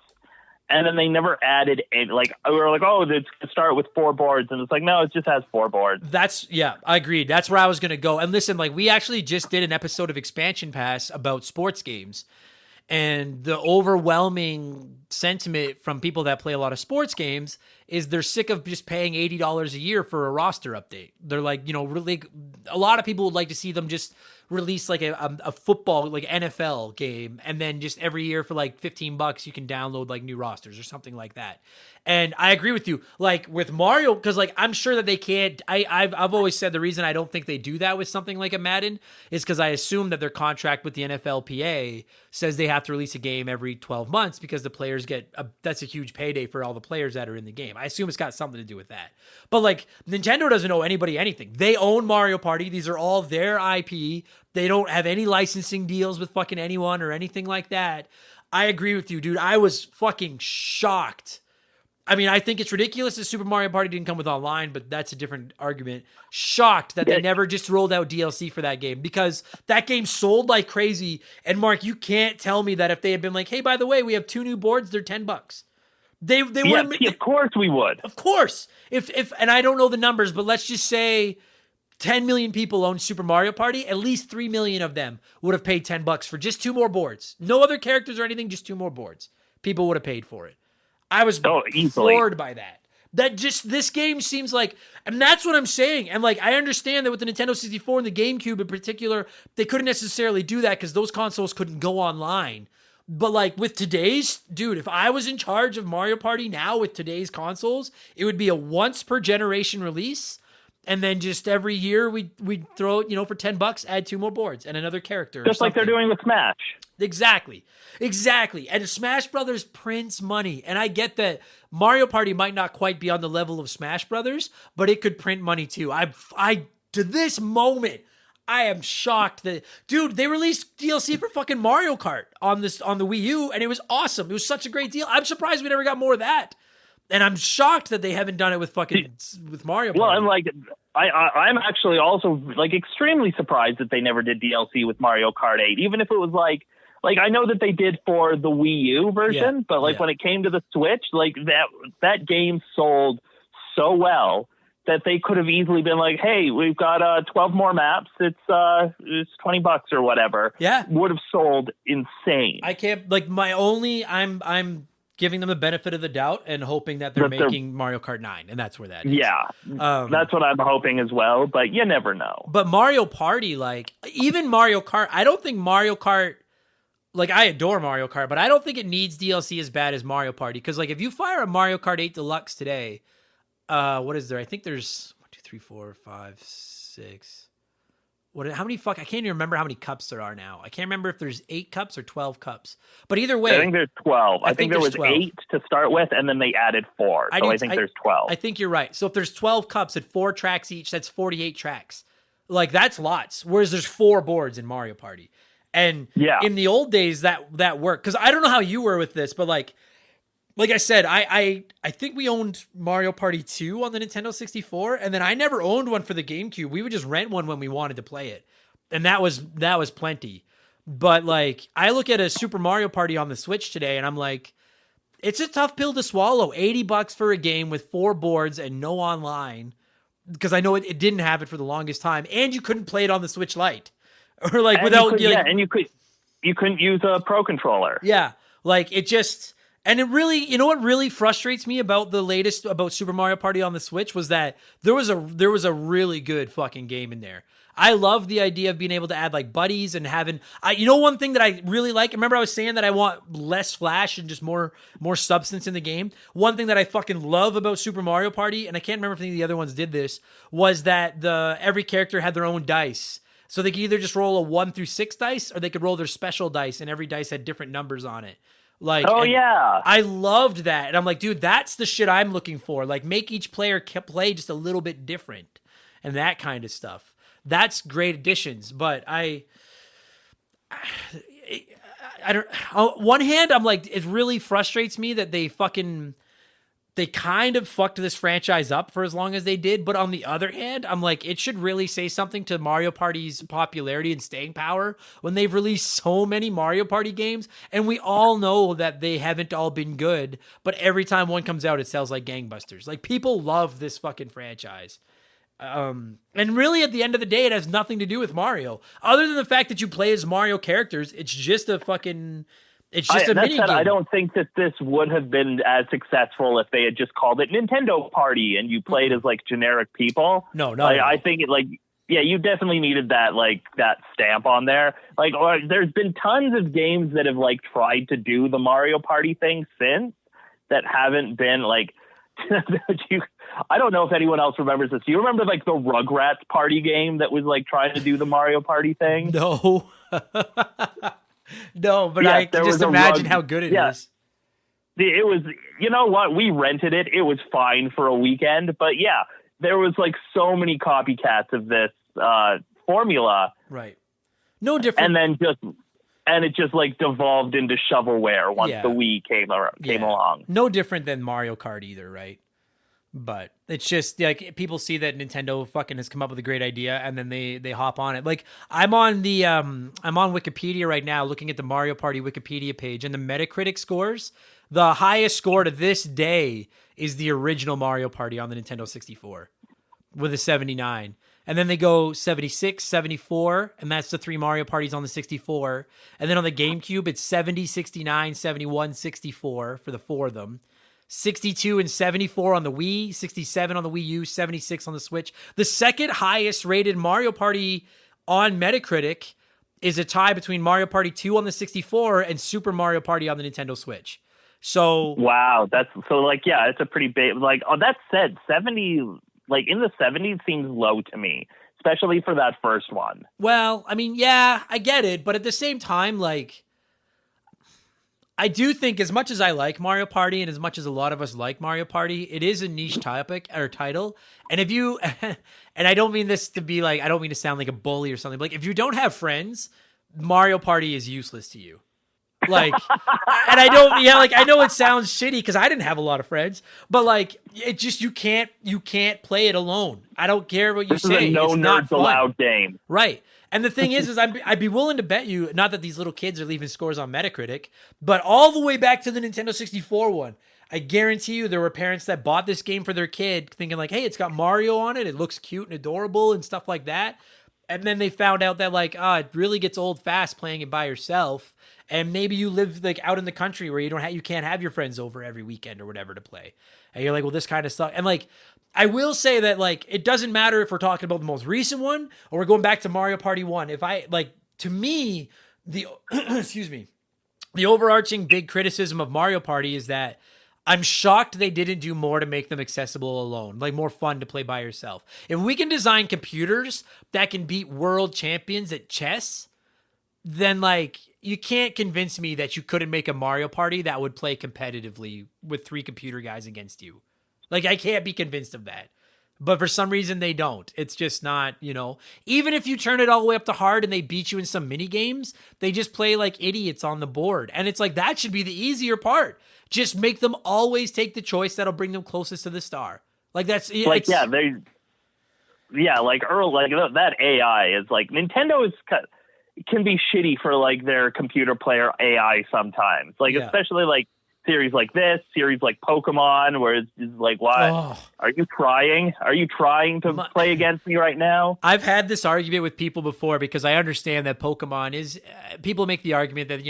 and then they never added any. Like, we were like, oh, it's to start with 4 boards, and it's like, no, it just has 4 boards. I agreed. That's where I was gonna go. And listen, like, we actually just did an episode of Expansion Pass about sports games, and the overwhelming sentiment from people that play a lot of sports games is they're sick of just paying $80 a year for a roster update. They're like, really, a lot of people would like to see them just release like a football, like NFL game, and then just every year for like $15 you can download like new rosters or something like that. And I agree with you, like with Mario, because like I'm sure that they can't. I've always said the reason I don't think they do that with something like a Madden is because I assume that their contract with the NFLPA says they have to release a game every 12 months because the players that's a huge payday for all the players that are in the game. I assume it's got something to do with that. But like Nintendo doesn't owe anybody anything. They own Mario Party. These are all their IP. They don't have any licensing deals with fucking anyone or anything like that. I agree with you, dude. I was fucking shocked. I mean, I think it's ridiculous that Super Mario Party didn't come with online, but that's a different argument. Shocked that they never just rolled out DLC for that game, because that game sold like crazy. And Mark, you can't tell me that if they had been like, hey, by the way, we have 2 new boards, they're $10. They would. Of course we would. Of course. If and I don't know the numbers, but let's just say 10 million people own Super Mario Party. At least 3 million of them would have paid $10 for just 2 more boards. No other characters or anything, just 2 more boards. People would have paid for it. I was floored by that. That just, this game seems like, and that's what I'm saying. And like, I understand that with the Nintendo 64 and the GameCube in particular, they couldn't necessarily do that because those consoles couldn't go online. But like with today's, dude, if I was in charge of Mario Party now with today's consoles, it would be a once per generation release. And then just every year we'd throw it, for $10, add 2 more boards and another character. Just like they're doing with Smash. Exactly. And Smash Brothers prints money. And I get that Mario Party might not quite be on the level of Smash Brothers, but it could print money too. To this moment, I am shocked that, dude, they released DLC for fucking Mario Kart on the Wii U, and it was awesome. It was such a great deal. I'm surprised we never got more of that. And I'm shocked that they haven't done it with Mario Party. Well, and like, I'm actually also like extremely surprised that they never did DLC with Mario Kart 8, even if it was like I know that they did for the Wii U version, but like when it came to the Switch, like that game sold so well that they could have easily been like, hey, we've got 12 more maps. It's $20 or whatever. Yeah. Would have sold insane. I can't, like, I'm giving them the benefit of the doubt and hoping that they're making Mario Kart 9, and that's where that is. Yeah, that's what I'm hoping as well, but you never know. But Mario Party, like, even Mario Kart, I don't think Mario Kart, like, I adore Mario Kart, but I don't think it needs DLC as bad as Mario Party, because, like, if you fire a Mario Kart 8 Deluxe today, what is there? I think there's 1, 2, 3, 4, 5, 6... How many I can't even remember how many cups there are now. I can't remember if there's 8 cups or 12 cups. But either way, I think there's 12. I think there was 8 to start with, and then they added 4. So I think there's 12. I think you're right. So if there's 12 cups at 4 tracks each, that's 48 tracks. Like, that's lots. Whereas there's 4 boards in Mario Party. And in the old days, that worked. Because I don't know how you were with this, but like I said, I think we owned Mario Party 2 on the Nintendo 64, and then I never owned one for the GameCube. We would just rent one when we wanted to play it, and that was plenty. But like, I look at a Super Mario Party on the Switch today, and I'm like, it's a tough pill to swallow. $80 for a game with 4 boards and no online, because I know it didn't have it for the longest time, and you couldn't play it on the Switch Lite, or like and you couldn't use a Pro Controller. Yeah, like it just. And it really, what really frustrates me about about Super Mario Party on the Switch was that there was a really good fucking game in there. I love the idea of being able to add like buddies and having, one thing that I really like, remember I was saying that I want less flash and just more substance in the game. One thing that I fucking love about Super Mario Party, and I can't remember if any of the other ones did this, was that every character had their own dice. So they could either just roll a 1 through 6 dice, or they could roll their special dice, and every dice had different numbers on it. Like, I loved that. And I'm like, dude, that's the shit I'm looking for. Like, make each player play just a little bit different and that kind of stuff. that's great additions. But I don't. On one hand, I'm like, it really frustrates me that they kind of fucked this franchise up for as long as they did. But on the other hand, I'm like, it should really say something to Mario Party's popularity and staying power when they've released so many Mario Party games. And we all know that they haven't all been good, but every time one comes out, it sells like gangbusters. Like, people love this fucking franchise. And really, at the end of the day, it has nothing to do with Mario. Other than the fact that you play as Mario characters, it's just a mini game. I don't think that this would have been as successful if they had just called it Nintendo Party and you played as like generic people. No. I think you definitely needed that stamp on there. Like, or there's been tons of games that have like tried to do the Mario Party thing since that haven't been like. I don't know if anyone else remembers this. Do you remember like the Rugrats party game that was like trying to do the Mario Party thing? No. No, but I can just imagine how good it is. It was, you know what? We rented it. It was fine for a weekend. But yeah, there was like so many copycats of this formula. Right. No different. And it just like devolved into shovelware once the Wii came along. No different than Mario Kart either, right? But it's just like people see that Nintendo fucking has come up with a great idea and then they hop on it. Like I'm on Wikipedia right now looking at the Mario Party Wikipedia page, and the Metacritic scores, the highest score to this day is the original Mario Party on the Nintendo 64 with a 79. And then they go 76, 74, and that's the 3 Mario Parties on the 64. And then on the GameCube, it's 70, 69, 71, 64 for the 4 of them. 62 and 74 on the Wii, 67 on the Wii U, 76 on the Switch. The second highest rated Mario Party on Metacritic is a tie between Mario Party 2 on the 64 and Super Mario Party on the Nintendo Switch. So wow, it's a pretty big, like, oh, that said, 70, like in the 70s seems low to me, especially for that first one. Well, I mean, yeah, I get it, but at the same time, like, I do think as much as I like Mario Party and as much as a lot of us like Mario Party, it is a niche topic or title. And if you, and I don't mean this to be like, I don't mean to sound like a bully or something, but like if you don't have friends, Mario Party is useless to you. Like, and I don't, like, I know it sounds shitty because I didn't have a lot of friends, but like, it just, you can't play it alone. I don't care what you say. This is a no nerds allowed game. Right. And the thing is I'd be willing to bet you, not that these little kids are leaving scores on Metacritic, but all the way back to the Nintendo 64 one, I guarantee you there were parents that bought this game for their kid thinking like, hey, it's got Mario on it. It looks cute and adorable and stuff like that. And then they found out that like, it really gets old fast playing it by yourself. And maybe you live like out in the country where you can't have your friends over every weekend or whatever to play. And you're like, well, this kind of sucks. And like, I will say that like, it doesn't matter if we're talking about the most recent one or we're going back to Mario Party 1. If I like, to me, the, excuse me, the overarching big criticism of Mario Party is that I'm shocked they didn't do more to make them accessible alone, like more fun to play by yourself. If we can design computers that can beat world champions at chess, then like you can't convince me that you couldn't make a Mario Party that would play competitively with 3 computer guys against you. Like I can't be convinced of that. But for some reason they don't. It's just not, even if you turn it all the way up to hard and they beat you in some mini games, they just play like idiots on the board. And it's like, that should be the easier part. Just make them always take the choice that'll bring them closest to the star. Like that's like, like Earl, like that AI is like Nintendo can be shitty for like their computer player AI sometimes. Like, especially like series like this, series like Pokemon, where it's like, why are you trying? Are you trying to play against me right now? I've had this argument with people before because I understand that Pokemon is, people make the argument that,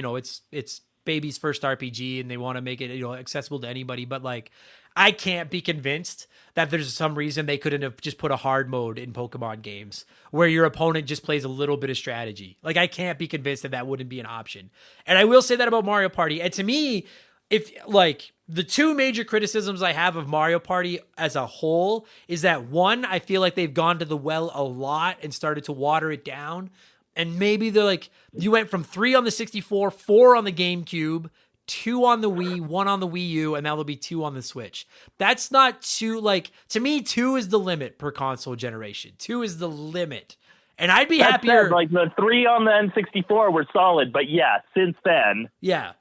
it's baby's first RPG and they want to make it, accessible to anybody. But like, I can't be convinced that there's some reason they couldn't have just put a hard mode in Pokemon games where your opponent just plays a little bit of strategy. Like, I can't be convinced that wouldn't be an option. And I will say that about Mario Party. And to me, if like the 2 major criticisms I have of Mario Party as a whole is that 1, I feel like they've gone to the well a lot and started to water it down. And maybe they're like, you went from 3 on the 64, 4 on the GameCube, 2 on the Wii, 1 on the Wii U, and now there'll be 2 on the Switch. That's not too, like, to me, 2 is the limit per console generation. 2 is the limit. And I'd be That happier. said, like the 3 on the N64 were solid, but yeah, since then. Yeah.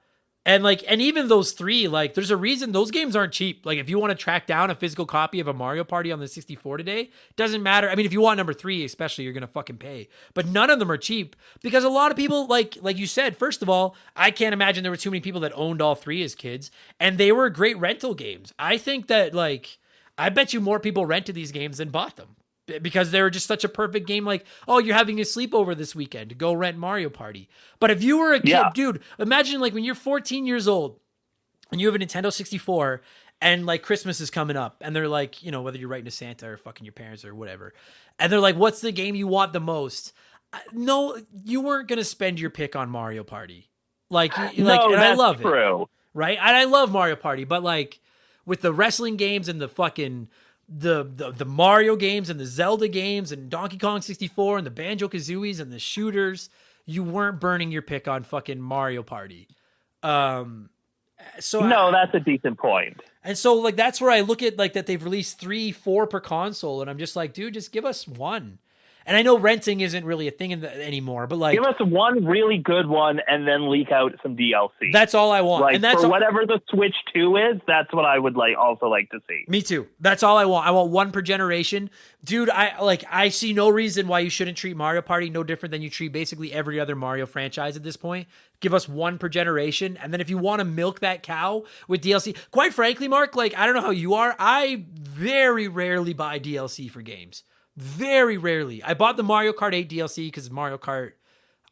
And even those 3, like, there's a reason those games aren't cheap. Like, if you want to track down a physical copy of a Mario Party on the 64 today, doesn't matter. I mean, if you want number 3, especially, you're going to fucking pay. But none of them are cheap because a lot of people, like you said, first of all, I can't imagine there were too many people that owned all 3 as kids, and they were great rental games. I think that, like, I bet you more people rented these games than bought them. Because they were just such a perfect game. Like, oh, you're having a sleepover this weekend. Go rent Mario Party. But if you were a kid, dude, imagine like when you're 14 years old and you have a Nintendo 64 and like Christmas is coming up and they're like, you know, whether you're writing to Santa or fucking your parents or whatever. And they're like, what's the game you want the most? No, you weren't going to spend your pick on Mario Party. Like, and I love it. Right? And I love Mario Party. But like with the wrestling games and the fucking... the Mario games and the Zelda games and Donkey Kong 64 and the Banjo-Kazooies and the shooters, you weren't burning your pick on fucking Mario Party. That's a decent point. And so like that's where I look at like that they've released 3, 4 per console, and I'm just like, dude, just give us one. And I know renting isn't really a thing anymore, but like... Give us one really good one and then leak out some DLC. That's all I want. Like, and that's for whatever the Switch 2 is, that's what I would also like to see. Me too. That's all I want. I want one per generation. Dude, I see no reason why you shouldn't treat Mario Party no different than you treat basically every other Mario franchise at this point. Give us one per generation. And then if you want to milk that cow with DLC... Quite frankly, Mark, like, I don't know how you are. I very rarely buy DLC for games. Very rarely. I bought the Mario Kart 8 DLC because Mario Kart.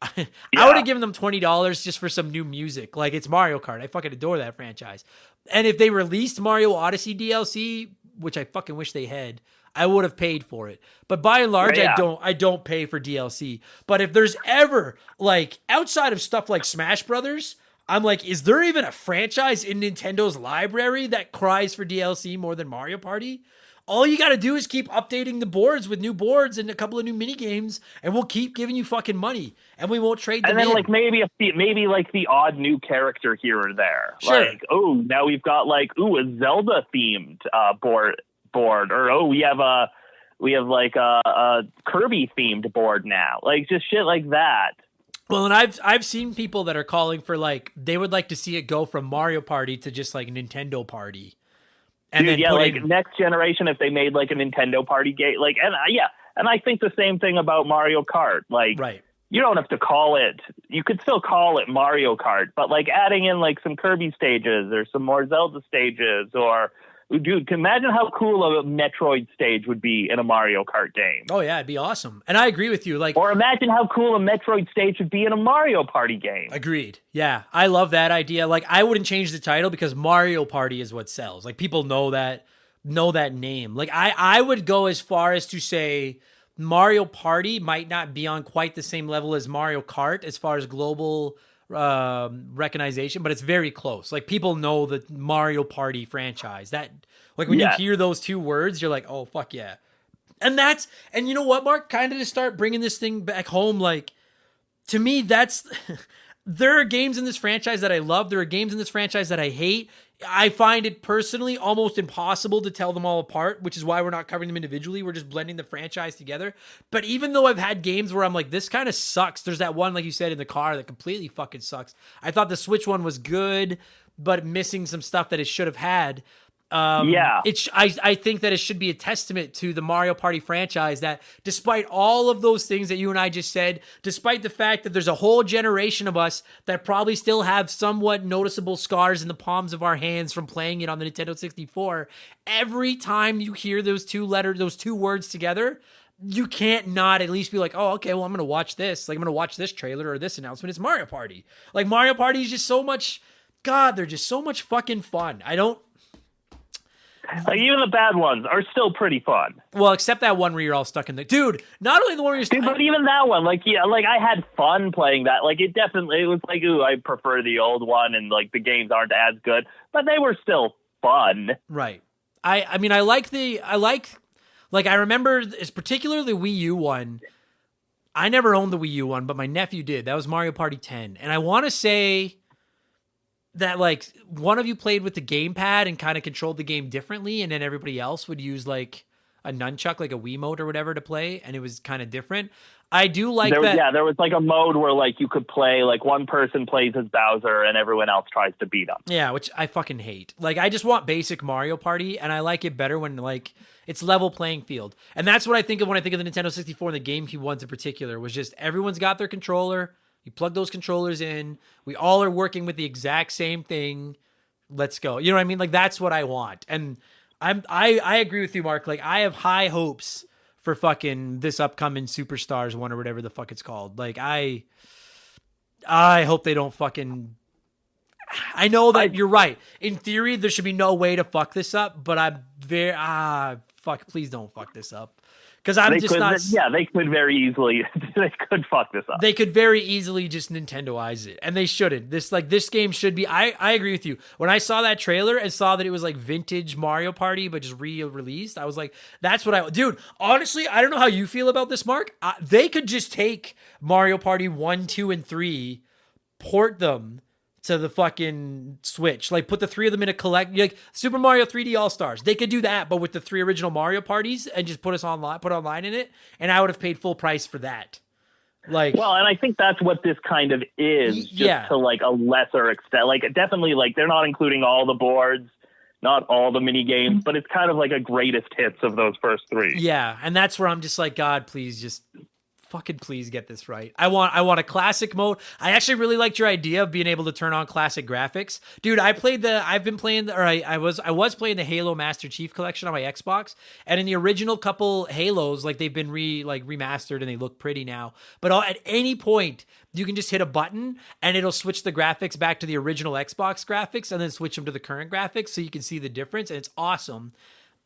I would have given them $20 just for some new music. Like, it's Mario Kart. I fucking adore that franchise. And if they released Mario Odyssey DLC, which I fucking wish they had, I would have paid for it. But by and large, I don't pay for DLC. But if there's ever, like, outside of stuff like Smash Brothers, I'm like, is there even a franchise in Nintendo's library that cries for DLC more than Mario Party? All you got to do is keep updating the boards with new boards and a couple of new mini games, and we'll keep giving you fucking money, and we won't trade them. And then, like, maybe like the odd new character here or there. Sure. Like, oh, now we've got like, a Zelda themed board, or we have a Kirby themed board now. Like, just shit like that. Well, and I've seen people that are calling for, like, they would like to see it go from Mario Party to just like Nintendo Party. And dude, next generation, if they made like a Nintendo Party game, like, and I think the same thing about Mario Kart. Like, right. You don't have to call it. You could still call it Mario Kart, but like adding in like some Kirby stages or some more Zelda stages, or dude, can imagine how cool a Metroid stage would be in a Mario Kart game. Oh yeah, it'd be awesome. And I agree with you. Like, or imagine how cool a Metroid stage would be in a Mario Party game. Agreed. Yeah, I love that idea. Like, I wouldn't change the title because Mario Party is what sells. Like, people know that name. Like, I would go as far as to say Mario Party might not be on quite the same level as Mario Kart as far as global recognition, but it's very close. Like, people know the Mario Party franchise. That, like, when you hear those two words, you're like, oh fuck yeah. And you know what, Mark, kind of to start bringing this thing back home, like, to me, that's there are games in this franchise that I love, there are games in this franchise that I hate. I find it personally almost impossible to tell them all apart, which is why we're not covering them individually. We're just blending the franchise together. But even though I've had games where I'm like, this kind of sucks. There's that one, like you said, in the car that completely fucking sucks. I thought the Switch one was good, but missing some stuff that it should have had. I think that it should be a testament to the Mario Party franchise that despite all of those things that you and I just said, despite the fact that there's a whole generation of us that probably still have somewhat noticeable scars in the palms of our hands from playing it on the Nintendo 64, every time you hear those two words together, you can't not at least be like, oh, okay, well, I'm going to watch this. Like, I'm going to watch this trailer or this announcement. It's Mario Party. Like, Mario Party is just so much, God, they're just so much fucking fun. Like, even the bad ones are still pretty fun. Well, except that one where you're all stuck in the... Dude, not only the one where you're stuck... But even that one, like, yeah, like, I had fun playing that. Like, it was like, ooh, I prefer the old one, and, like, the games aren't as good. But they were still fun. Right. I remember, it's particularly the Wii U one. I never owned the Wii U one, but my nephew did. That was Mario Party 10. And I want to say that, like, one of you played with the gamepad and kind of controlled the game differently, and then everybody else would use, like, a nunchuck, like a Wiimote or whatever to play, and it was kind of different. I do like there was, that. Yeah, there was like a mode where like you could play, like one person plays as Bowser and everyone else tries to beat him. Yeah, which I fucking hate. Like, I just want basic Mario Party, and I like it better when, like, it's level playing field. And that's what I think of when I think of the Nintendo 64 and the GameCube ones in particular, was just everyone's got their controller. You plug those controllers in. We all are working with the exact same thing. Let's go. You know what I mean? Like, that's what I want. And I agree with you, Mark. Like, I have high hopes for fucking this upcoming Superstars one or whatever the fuck it's called. Like, I hope they don't fucking... I know that you're right. In theory, there should be no way to fuck this up, but I'm very... fuck, please don't fuck this up. Because I'm just not... Yeah, they could very easily... they could fuck this up. They could very easily just Nintendoize it, and they shouldn't. This game should be... I agree with you. When I saw that trailer and saw that it was like vintage Mario Party, but just re-released, I was like, that's what I... Dude, honestly, I don't know how you feel about this, Mark. They could just take Mario Party 1, 2, and 3, port them to the fucking Switch. Like, put the 3 of them in a collect, like Super Mario 3D All-Stars. They could do that, but with the 3 original Mario parties, and just put online in it, and I would have paid full price for that. Like, well, and I think that's what this kind of is, just to like a lesser extent. Like, definitely, like, they're not including all the boards, not all the mini games, but it's kind of like a greatest hits of those first 3. Yeah, and that's where I'm just like, God, please just fucking please get this right. I want a classic mode. I actually really liked your idea of being able to turn on classic graphics. Dude, I was playing the Halo Master Chief Collection on my Xbox, and in the original couple Halos, like, they've been remastered and they look pretty now. But at any point, you can just hit a button and it'll switch the graphics back to the original Xbox graphics and then switch them to the current graphics so you can see the difference, and it's awesome.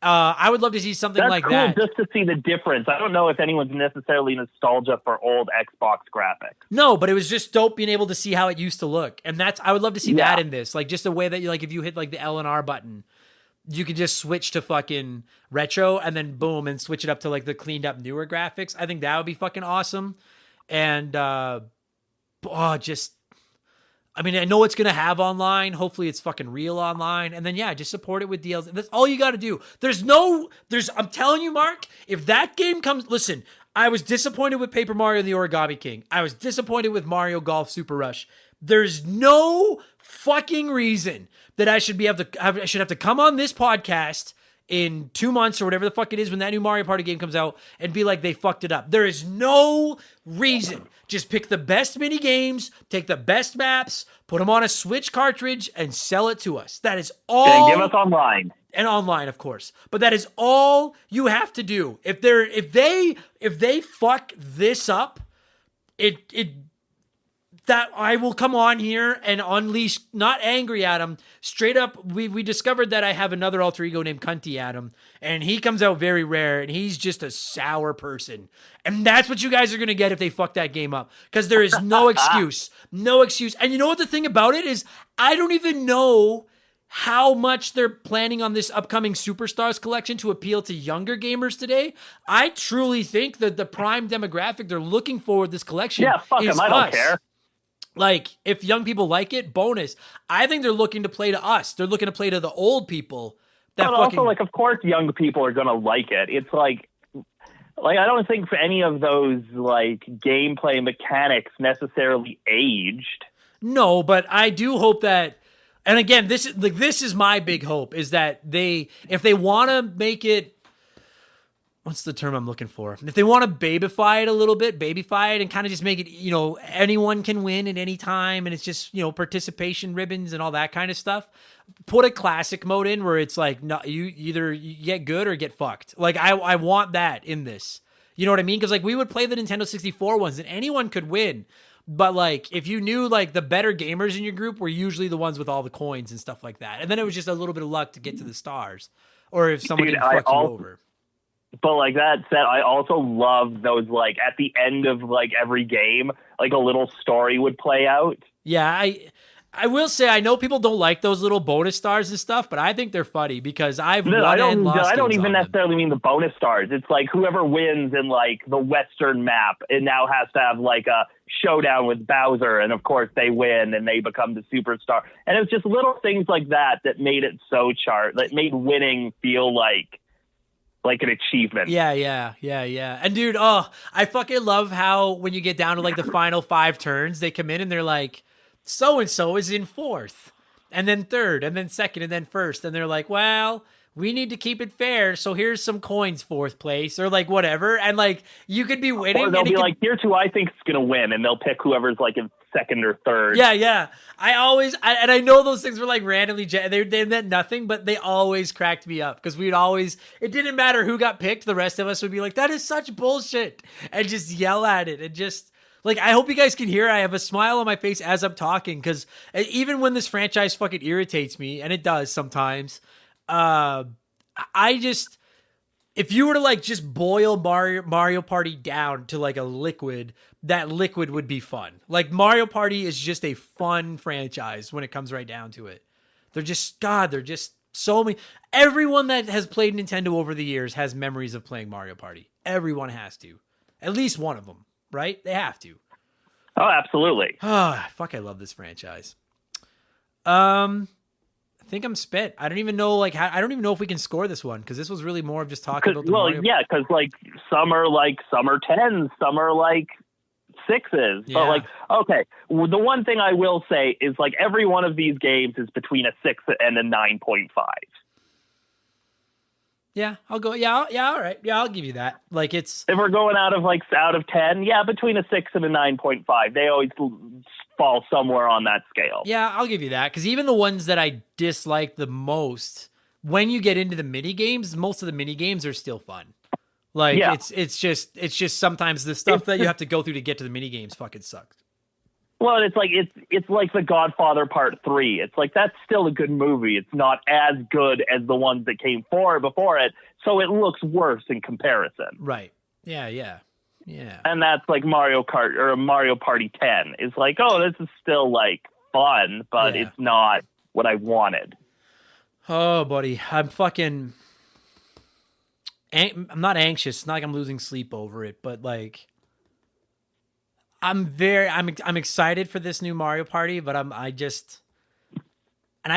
I would love to see something That's like cool, that. Just to see the difference. I don't know if anyone's necessarily nostalgia for old Xbox graphics. No, but it was just dope being able to see how it used to look. And I would love to see that in this. Like, just the way that you, like, if you hit like the L and R button, you could just switch to fucking retro and then boom, and switch it up to like the cleaned up newer graphics. I think that would be fucking awesome. And, I mean, I know it's going to have online. Hopefully it's fucking real online. And then, yeah, just support it with DLC. That's all you got to do. I'm telling you, Mark, if that game comes, listen, I was disappointed with Paper Mario the Origami King. I was disappointed with Mario Golf Super Rush. There's no fucking reason that I should have to come on this podcast in 2 months or whatever the fuck it is when that new Mario Party game comes out and be like, they fucked it up. There is no reason. Just pick the best mini games, take the best maps, put them on a Switch cartridge, and sell it to us. That is all. And give us online. And online, of course. But that is all you have to do. If they fuck this up, that I will come on here and unleash, not angry at him, straight up. We discovered that I have another alter ego named Cunty Adam, and he comes out very rare, and he's just a sour person. And that's what you guys are going to get if they fuck that game up, because there is no excuse. No excuse. And you know what the thing about it is? I don't even know how much they're planning on this upcoming Superstars collection to appeal to younger gamers today. I truly think that the prime demographic they're looking for with this collection fuck is them. I don't us. care. Like, if young people like it, bonus. I think they're looking to play to us. They're looking to play to the old people. But also, like, of course, young people are going to like it. It's like I don't think for any of those, like, gameplay mechanics necessarily aged. No, but I do hope that, and again, this is my big hope, is that if they want to make it, what's the term I'm looking for? If they want to babyfy it and kind of just make it, anyone can win at any time, and it's just, participation ribbons and all that kind of stuff. Put a classic mode in where it's like, no, you get good or get fucked. Like, I want that in this. You know what I mean? Because, like, we would play the Nintendo 64 ones and anyone could win. But, like, if you knew, like, the better gamers in your group were usually the ones with all the coins and stuff like that. And then it was just a little bit of luck to get to the stars. Or if someone didn't fuck you over. But, like, that said, I also love those, like, at the end of, like, every game, like, a little story would play out. Yeah, I will say, I know people don't like those little bonus stars and stuff, but I think they're funny because I've won and lost. I don't even them. necessarily mean the bonus stars. It's like whoever wins in, like, the Western map, it now has to have, like, a showdown with Bowser, and of course they win and they become the superstar. And it was just little things like that made it so that made winning feel like like an achievement. Yeah. And dude, I fucking love how when you get down to like the final 5 turns, they come in and they're like, so and so is in 4th, and then 3rd, and then 2nd, and then 1st, and they're like, well, we need to keep it fair, so here's some coins, 4th place, or like whatever, and like you could be winning, or they'll and be like, here's who I think is gonna win, and they'll pick whoever's like in 2nd or 3rd. Yeah. I know those things were like randomly, they meant nothing, but they always cracked me up because it didn't matter who got picked. The rest of us would be like, that is such bullshit, and just yell at it. And just like, I hope you guys can hear, I have a smile on my face as I'm talking. Cause even when this franchise fucking irritates me, and it does sometimes, if you were to like just boil Mario Party down to like a liquid, that liquid would be fun. Like Mario Party is just a fun franchise when it comes right down to it. They're just so many. Everyone that has played Nintendo over the years has memories of playing Mario Party. Everyone has to. At least one of them, right? They have to. Oh, absolutely. Fuck, I love this franchise. I think I'm spent. I don't even know I don't even know if we can score this one because this was really more of just talking about the Mario. Yeah, because like some are 10s, some are like 6s. Yeah. But like, okay, the one thing I will say is like every one of these games is between a 6 and a 9.5. Yeah, I'll go. Yeah, all right. Yeah, I'll give you that. Like if we're going out of 10, yeah, between a 6 and a 9.5. They always fall somewhere on that scale. Yeah, I'll give you that because even the ones that I dislike the most, when you get into the mini games, most of the mini games are still fun. Like it's just sometimes the stuff that you have to go through to get to the mini games fucking sucks. Well, it's like The Godfather Part 3. It's like that's still a good movie. It's not as good as the ones that came before it, so it looks worse in comparison. Right. Yeah. And that's like Mario Kart or Mario Party 10. It's like, oh, this is still like fun, but it's not what I wanted. Oh, buddy, I'm not anxious. It's not like I'm losing sleep over it, but like I'm excited for this new Mario Party, but I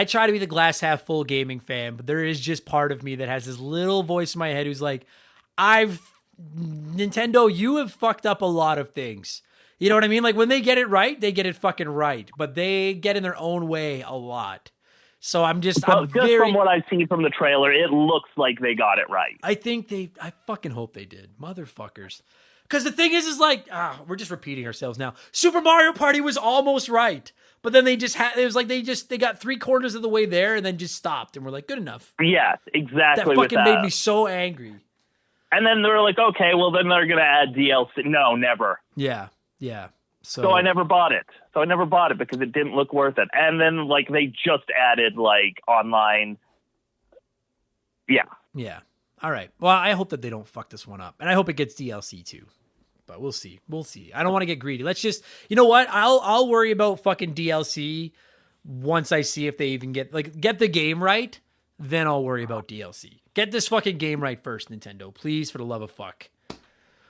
try to be the glass half full gaming fan, but there is just part of me that has this little voice in my head who's like, Nintendo, you have fucked up a lot of things. You know what I mean? Like when they get it right, they get it fucking right, but they get in their own way a lot. So I'm from what I've seen from the trailer, it looks like they got it right. I fucking hope they did. Motherfuckers. Because the thing is like, we're just repeating ourselves now. Super Mario Party was almost right. But then they just they got 3/4 of the way there and then just stopped. And we're like, good enough. Yes, exactly. That fucking made me so angry. And then they're like, okay, well then they're going to add DLC. No, never. Yeah. So I never bought it. Because it didn't look worth it. And then like they just added like online. Yeah. Yeah. All right. Well, I hope that they don't fuck this one up. And I hope it gets DLC too. But we'll see. I don't want to get greedy. Let's just, you know what? I'll worry about fucking DLC once I see if they even get the game right. Then I'll worry about DLC. Get this fucking game right first, Nintendo. Please, for the love of fuck.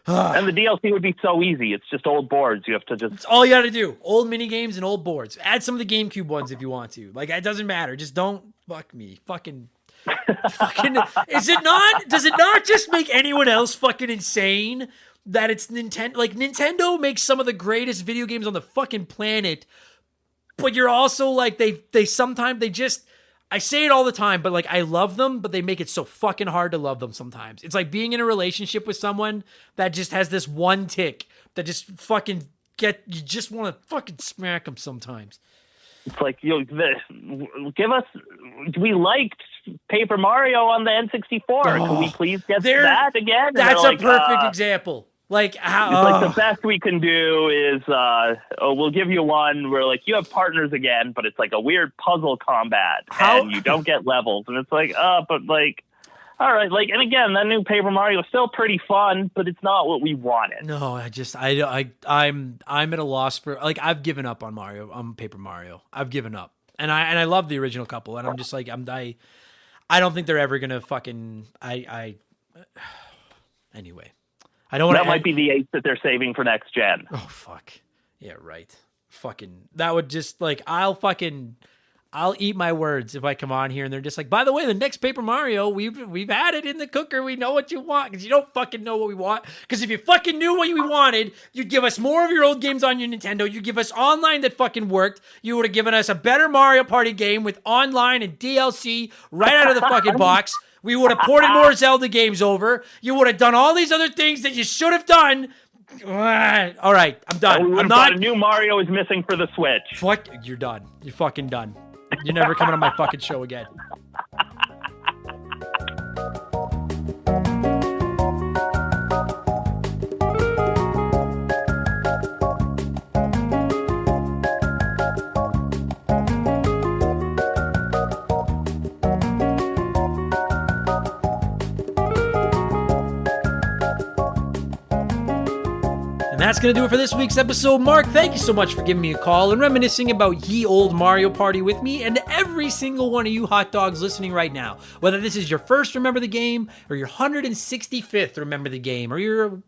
And the DLC would be so easy. It's just old boards. You have to just... It's all you got to do. Old mini games and old boards. Add some of the GameCube ones if you want to. Like, it doesn't matter. Just don't fuck me. Fucking... Does it not just make anyone else fucking insane that it's Nintendo? Like, Nintendo makes some of the greatest video games on the fucking planet, but you're also like, they sometimes, they just... I say it all the time, but like I love them, but they make it so fucking hard to love them sometimes. It's like being in a relationship with someone that just has this one tick that just fucking you just want to fucking smack them sometimes. It's like, we liked Paper Mario on the N64. Can we please get that again? That's a perfect example. Like how it's like the best we can do is we'll give you one where like you have partners again, but it's like a weird puzzle combat and you don't get levels, and it's like but like all right, like, and again, that new Paper Mario is still pretty fun, but it's not what we wanted. No, I'm at a loss for, like, I've given up on Paper Mario. I've given up, and I love the original couple, and I'm just like I don't think they're ever gonna fucking anyway. I don't want that might be the 8 that they're saving for next gen. Oh fuck. Yeah, right. Fucking that would just like I'll I'll eat my words if I come on here and they're just like, by the way, the next Paper Mario, we've had it in the cooker. We know what you want, because you don't fucking know what we want. Because if you fucking knew what we wanted, you'd give us more of your old games on your Nintendo. You'd give us online that fucking worked. You would have given us a better Mario Party game with online and DLC right out of the fucking box. We would have ported more Zelda games over. You would have done all these other things that you should have done. All right, I'm done. I'm not. A new Mario is missing for the Switch. Fuck, you're done. You're fucking done. You're never coming on my fucking show again. That's going to do it for this week's episode. Mark, thank you so much for giving me a call and reminiscing about ye old Mario Party with me, and every single one of you hot dogs listening right now. Whether this is your first Remember the Game, or your 165th Remember the Game, or you're,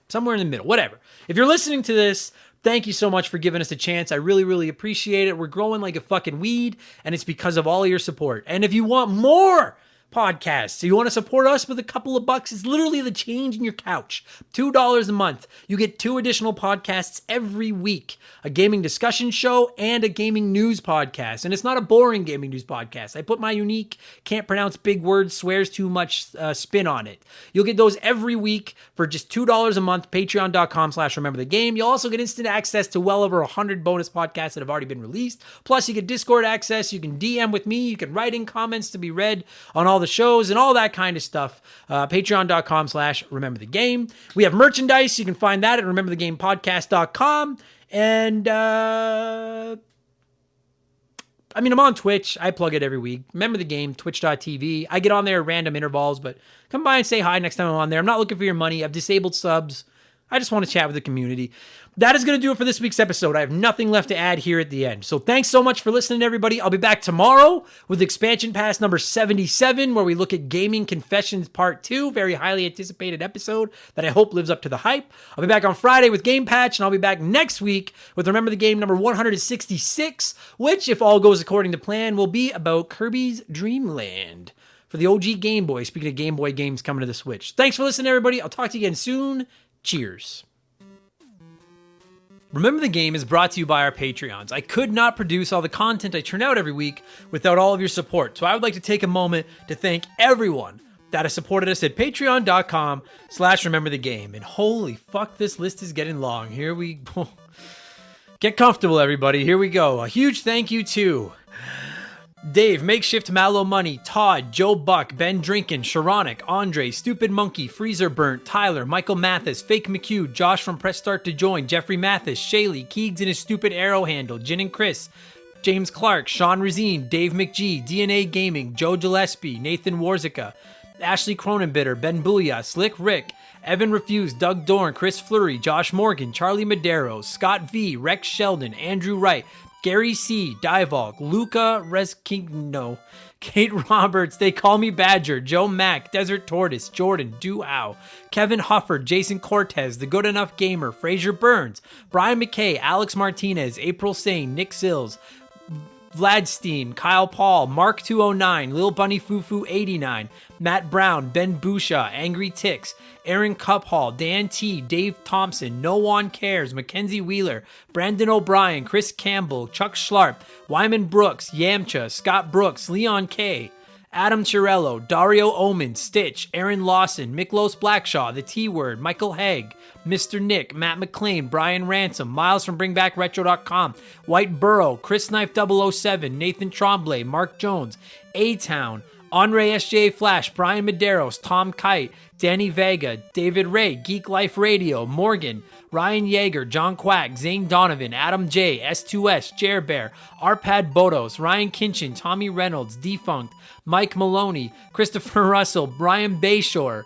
somewhere in the middle, whatever. If you're listening to this, thank you so much for giving us a chance. I really, really appreciate it. We're growing like a fucking weed, and it's because of all of your support. And if you want more podcasts, so you want to support us with a couple of bucks, it's literally the change in your couch. $2 a month. You get 2 additional podcasts every week, a gaming discussion show and a gaming news podcast. And it's not a boring gaming news podcast. I put my unique, can't pronounce big words, swears too much spin on it. You'll get those every week for just $2 a month, patreon.com/rememberthegame. You'll also get instant access to well over 100 bonus podcasts that have already been released. Plus, you get Discord access. You can DM with me. You can write in comments to be read on all the shows and all that kind of stuff. Patreon.com/rememberthegame. We have merchandise. You can find that at rememberthegamepodcast.com. And I'm on Twitch. I plug it every week. Remember the Game, twitch.tv. I get on there at random intervals, but come by and say hi next time I'm on there. I'm not looking for your money. I've disabled subs. I just want to chat with the community. That is going to do it for this week's episode. I have nothing left to add here at the end. So thanks so much for listening, everybody. I'll be back tomorrow with Expansion Pass number 77, where we look at Gaming Confessions Part 2. Very highly anticipated episode that I hope lives up to the hype. I'll be back on Friday with Game Patch, and I'll be back next week with Remember the Game number 166, which, if all goes according to plan, will be about Kirby's Dream Land for the OG Game Boy. Speaking of Game Boy games coming to the Switch. Thanks for listening, everybody. I'll talk to you again soon. Cheers. Remember the Game is brought to you by our Patreons. I could not produce all the content I turn out every week without all of your support. So I would like to take a moment to thank everyone that has supported us at patreon.com/rememberthegame. And holy fuck, this list is getting long. Here we go. Get comfortable, everybody. Here we go. A huge thank you to Dave, Makeshift Mallow Money, Todd, Joe Buck, Ben Drinkin, Sharonic, Andre, Stupid Monkey, Freezer Burnt, Tyler, Michael Mathis, Fake McHugh, Josh from Press Start to Join, Jeffrey Mathis, Shaylee, Keegs and his stupid arrow handle, Jin and Chris, James Clark, Sean Razine, Dave McGee, DNA Gaming, Joe Gillespie, Nathan Warzica, Ashley Cronenbitter, Ben Booyah, Slick Rick, Evan Refuse, Doug Dorn, Chris Fleury, Josh Morgan, Charlie Madero, Scott V, Rex Sheldon, Andrew Wright, Gary C, Divalk, Luca Reskigno, Kate Roberts, They Call Me Badger, Joe Mack, Desert Tortoise, Jordan, Duhow, Kevin Hufford, Jason Cortez, The Good Enough Gamer, Fraser Burns, Brian McKay, Alex Martinez, April Sane, Nick Sills, Vladstein, Kyle Paul, Mark 209, Lil Bunny Fufu 89, Matt Brown, Ben Busha, Angry Ticks, Aaron Cuphall, Dan T, Dave Thompson, No One Cares, Mackenzie Wheeler, Brandon O'Brien, Chris Campbell, Chuck Schlarp, Wyman Brooks, Yamcha, Scott Brooks, Leon K, Adam Chirello, Dario Omen, Stitch, Aaron Lawson, Miklos Blackshaw, The T-Word, Michael Haig, Mr. Nick, Matt McLean, Brian Ransom, Miles from BringBackRetro.com, White Burrow, Chris Knife 007, Nathan Tremblay, Mark Jones, A-Town, Andre SJ Flash, Brian Medeiros, Tom Kite, Danny Vega, David Ray, Geek Life Radio, Morgan, Ryan Yeager, John Quack, Zane Donovan, Adam J, S2S, Jer Bear, Arpad Bodos, Ryan Kinchin, Tommy Reynolds, Defunct, Mike Maloney, Christopher Russell, Brian Bayshore,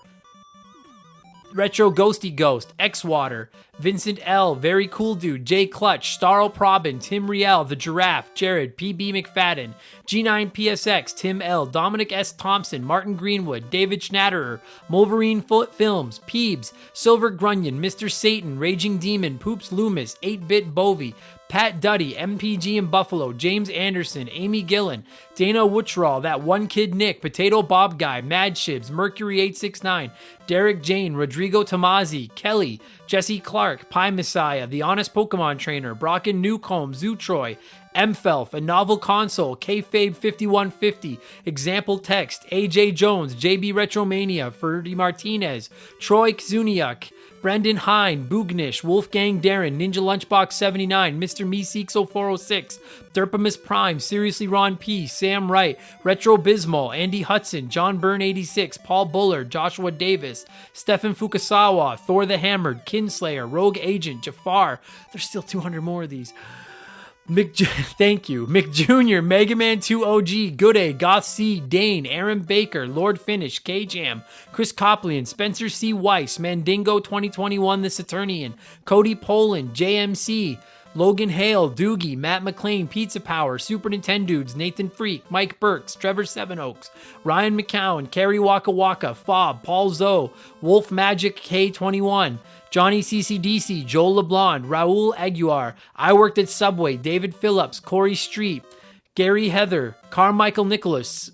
Retro Ghosty Ghost, X-Water, Vincent L, Very Cool Dude, Jay Clutch, Starro Probin, Tim Riel, The Giraffe, Jared, PB McFadden, G9PSX, Tim L, Dominic S. Thompson, Martin Greenwood, David Schnatterer, Wolverine Films, Peebs, Silver Grunion, Mr. Satan, Raging Demon, Poops Loomis, 8-Bit Bovey, Pat Duddy, MPG in Buffalo, James Anderson, Amy Gillen, Dana Wutchraw, That One Kid Nick, Potato Bob Guy, Mad Shibs, Mercury 869, Derek Jane, Rodrigo Tomazzi, Kelly, Jesse Clark, Pie Messiah, The Honest Pokemon Trainer, Brocken Newcomb, Zootroy, Mfelf, A Novel Console, Kayfabe 5150, Example Text, AJ Jones, JB Retromania, Ferdy Martinez, Troy Zuniak, Brendan Hine, Boognish, Wolfgang Darren, Ninja Lunchbox 79, Mr. Meeseeks 0406, Derpamus Prime, Seriously Ron P, Sam Wright, Retro Bismal, Andy Hudson, John Byrne 86, Paul Bullard, Joshua Davis, Stefan Fukasawa, Thor the Hammered, Kinslayer, Rogue Agent, Jafar. There's still 200 more of these. Thank you. Mick Jr., Mega Man 2 OG, Good A, Goth C, Dane, Aaron Baker, Lord Finish, K-Jam, Chris Coplian, Spencer C. Weiss, Mandingo 2021, The Saturnian, Cody Poland, JMC, Logan Hale, Doogie, Matt McLean, Pizza Power, Super Nintendudes, Nathan Freak, Mike Burks, Trevor Sevenoaks, Ryan McCowan, Kerry Waka Waka, Fob, Paul Zoe, Wolf Magic K21, Johnny CCDC, Joel LeBlanc, Raul Aguiar, I Worked at Subway, David Phillips, Corey Street, Gary Heather, Carmichael Nicholas,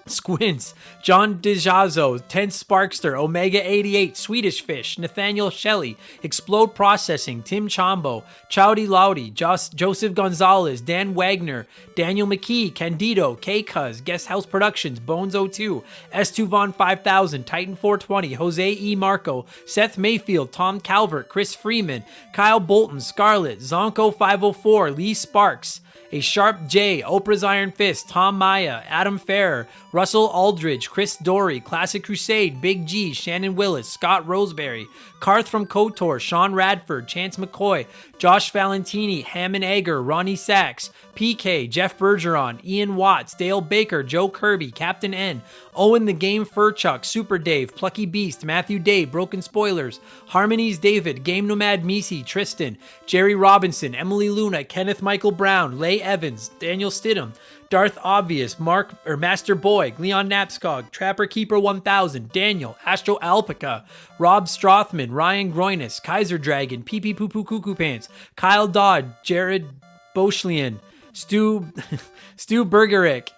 Squints, John DiGiazzo, Tense Sparkster, Omega 88, Swedish Fish, Nathaniel Shelley, Explode Processing, Tim Chambo, Chowdy Loudy, Joseph Gonzalez, Dan Wagner, Daniel McKee, Candido, K-Cuz, Guest House Productions, Bones02, S2 Von 5000, Titan 420, Jose E. Marco, Seth Mayfield, Tom Calvert, Chris Freeman, Kyle Bolton, Scarlett, Zonko 504, Lee Sparks, A Sharp J, Oprah's Iron Fist, Tom Maya, Adam Ferrer, Russell Aldridge, Chris Dory, Classic Crusade, Big G, Shannon Willis, Scott Roseberry, Karth from KOTOR, Sean Radford, Chance McCoy, Josh Valentini, Hammond Egger, Ronnie Sachs, PK, Jeff Bergeron, Ian Watts, Dale Baker, Joe Kirby, Captain N, Owen the Game Furchuck, Super Dave, Plucky Beast, Matthew Dave, Broken Spoilers, Harmonies David, Game Nomad Misi, Tristan, Jerry Robinson, Emily Luna, Kenneth Michael Brown, Leigh Evans, Daniel Stidham, Darth Obvious, Master Boy, Leon Napskog, Trapper Keeper 1000, Daniel, Astro Alpaca, Rob Strothman, Ryan Groinus, Kaiser Dragon, Pee Pee Poo Poo Cuckoo Pants, Kyle Dodd, Jared Boschlian, Stu Bergerick,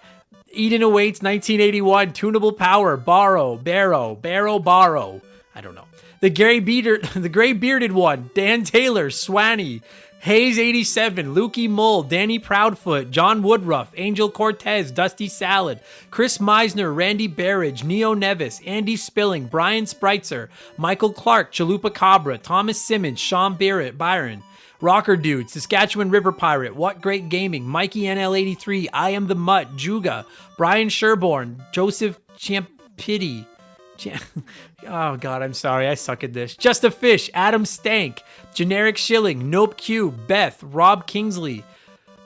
Eden Awaits 1981, Tunable Power, Barrow, I don't know. The Gray Bearded One, Dan Taylor, Swanee, Hayes 87, Lukey Mull, Danny Proudfoot, John Woodruff, Angel Cortez, Dusty Salad, Chris Meisner, Randy Barrage, Neo Nevis, Andy Spilling, Brian Spreitzer, Michael Clark, Chalupa Cabra, Thomas Simmons, Sean Byron, Rocker Dude, Saskatchewan River Pirate, What Great Gaming, Mikey NL83, I Am the Mutt, Juga, Brian Sherborne, Joseph Champity, oh God, I'm sorry, I suck at this. Just a Fish, Adam Stank, Generic Shilling, Nope Cube, Beth, Rob Kingsley,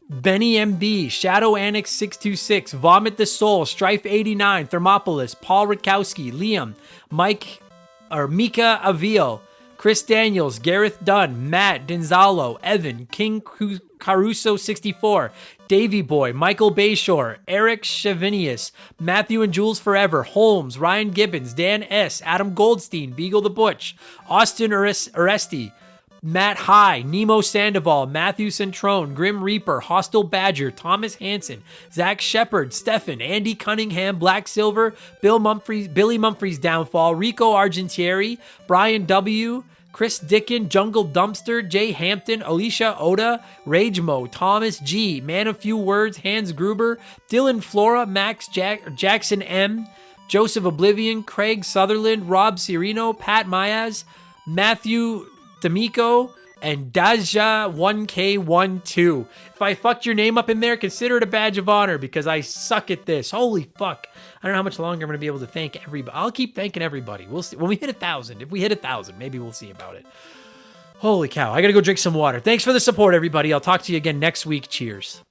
Benny MB, Shadow Annex 626, Vomit the Soul, Strife 89, Thermopolis, Paul Rutkowski, Liam, Mika Aviel, Chris Daniels, Gareth Dunn, Matt Denzalo, Evan, King Caruso 64, Davy Boy, Michael Bayshore, Eric Chavinius, Matthew and Jules Forever, Holmes, Ryan Gibbons, Dan S., Adam Goldstein, Beagle the Butch, Austin Aresti, Matt High, Nemo Sandoval, Matthew Centrone, Grim Reaper, Hostile Badger, Thomas Hansen, Zach Shepard, Stefan, Andy Cunningham, Black Silver, Billy Mumphrey's Downfall, Rico Argentieri, Brian W., Chris Dickin, Jungle Dumpster, Jay Hampton, Alicia Oda, Rage Mo, Thomas G, Man of Few Words, Hans Gruber, Dylan Flora, Max Jackson M, Joseph Oblivion, Craig Sutherland, Rob Cirino, Pat Mayaz, Matthew D'Amico, and Daja 1K12. If I fucked your name up in there, consider it a badge of honor because I suck at this. Holy fuck. I don't know how much longer I'm going to be able to thank everybody. I'll keep thanking everybody. We'll see. When we hit 1,000, if we hit 1,000, maybe we'll see about it. Holy cow. I got to go drink some water. Thanks for the support, everybody. I'll talk to you again next week. Cheers.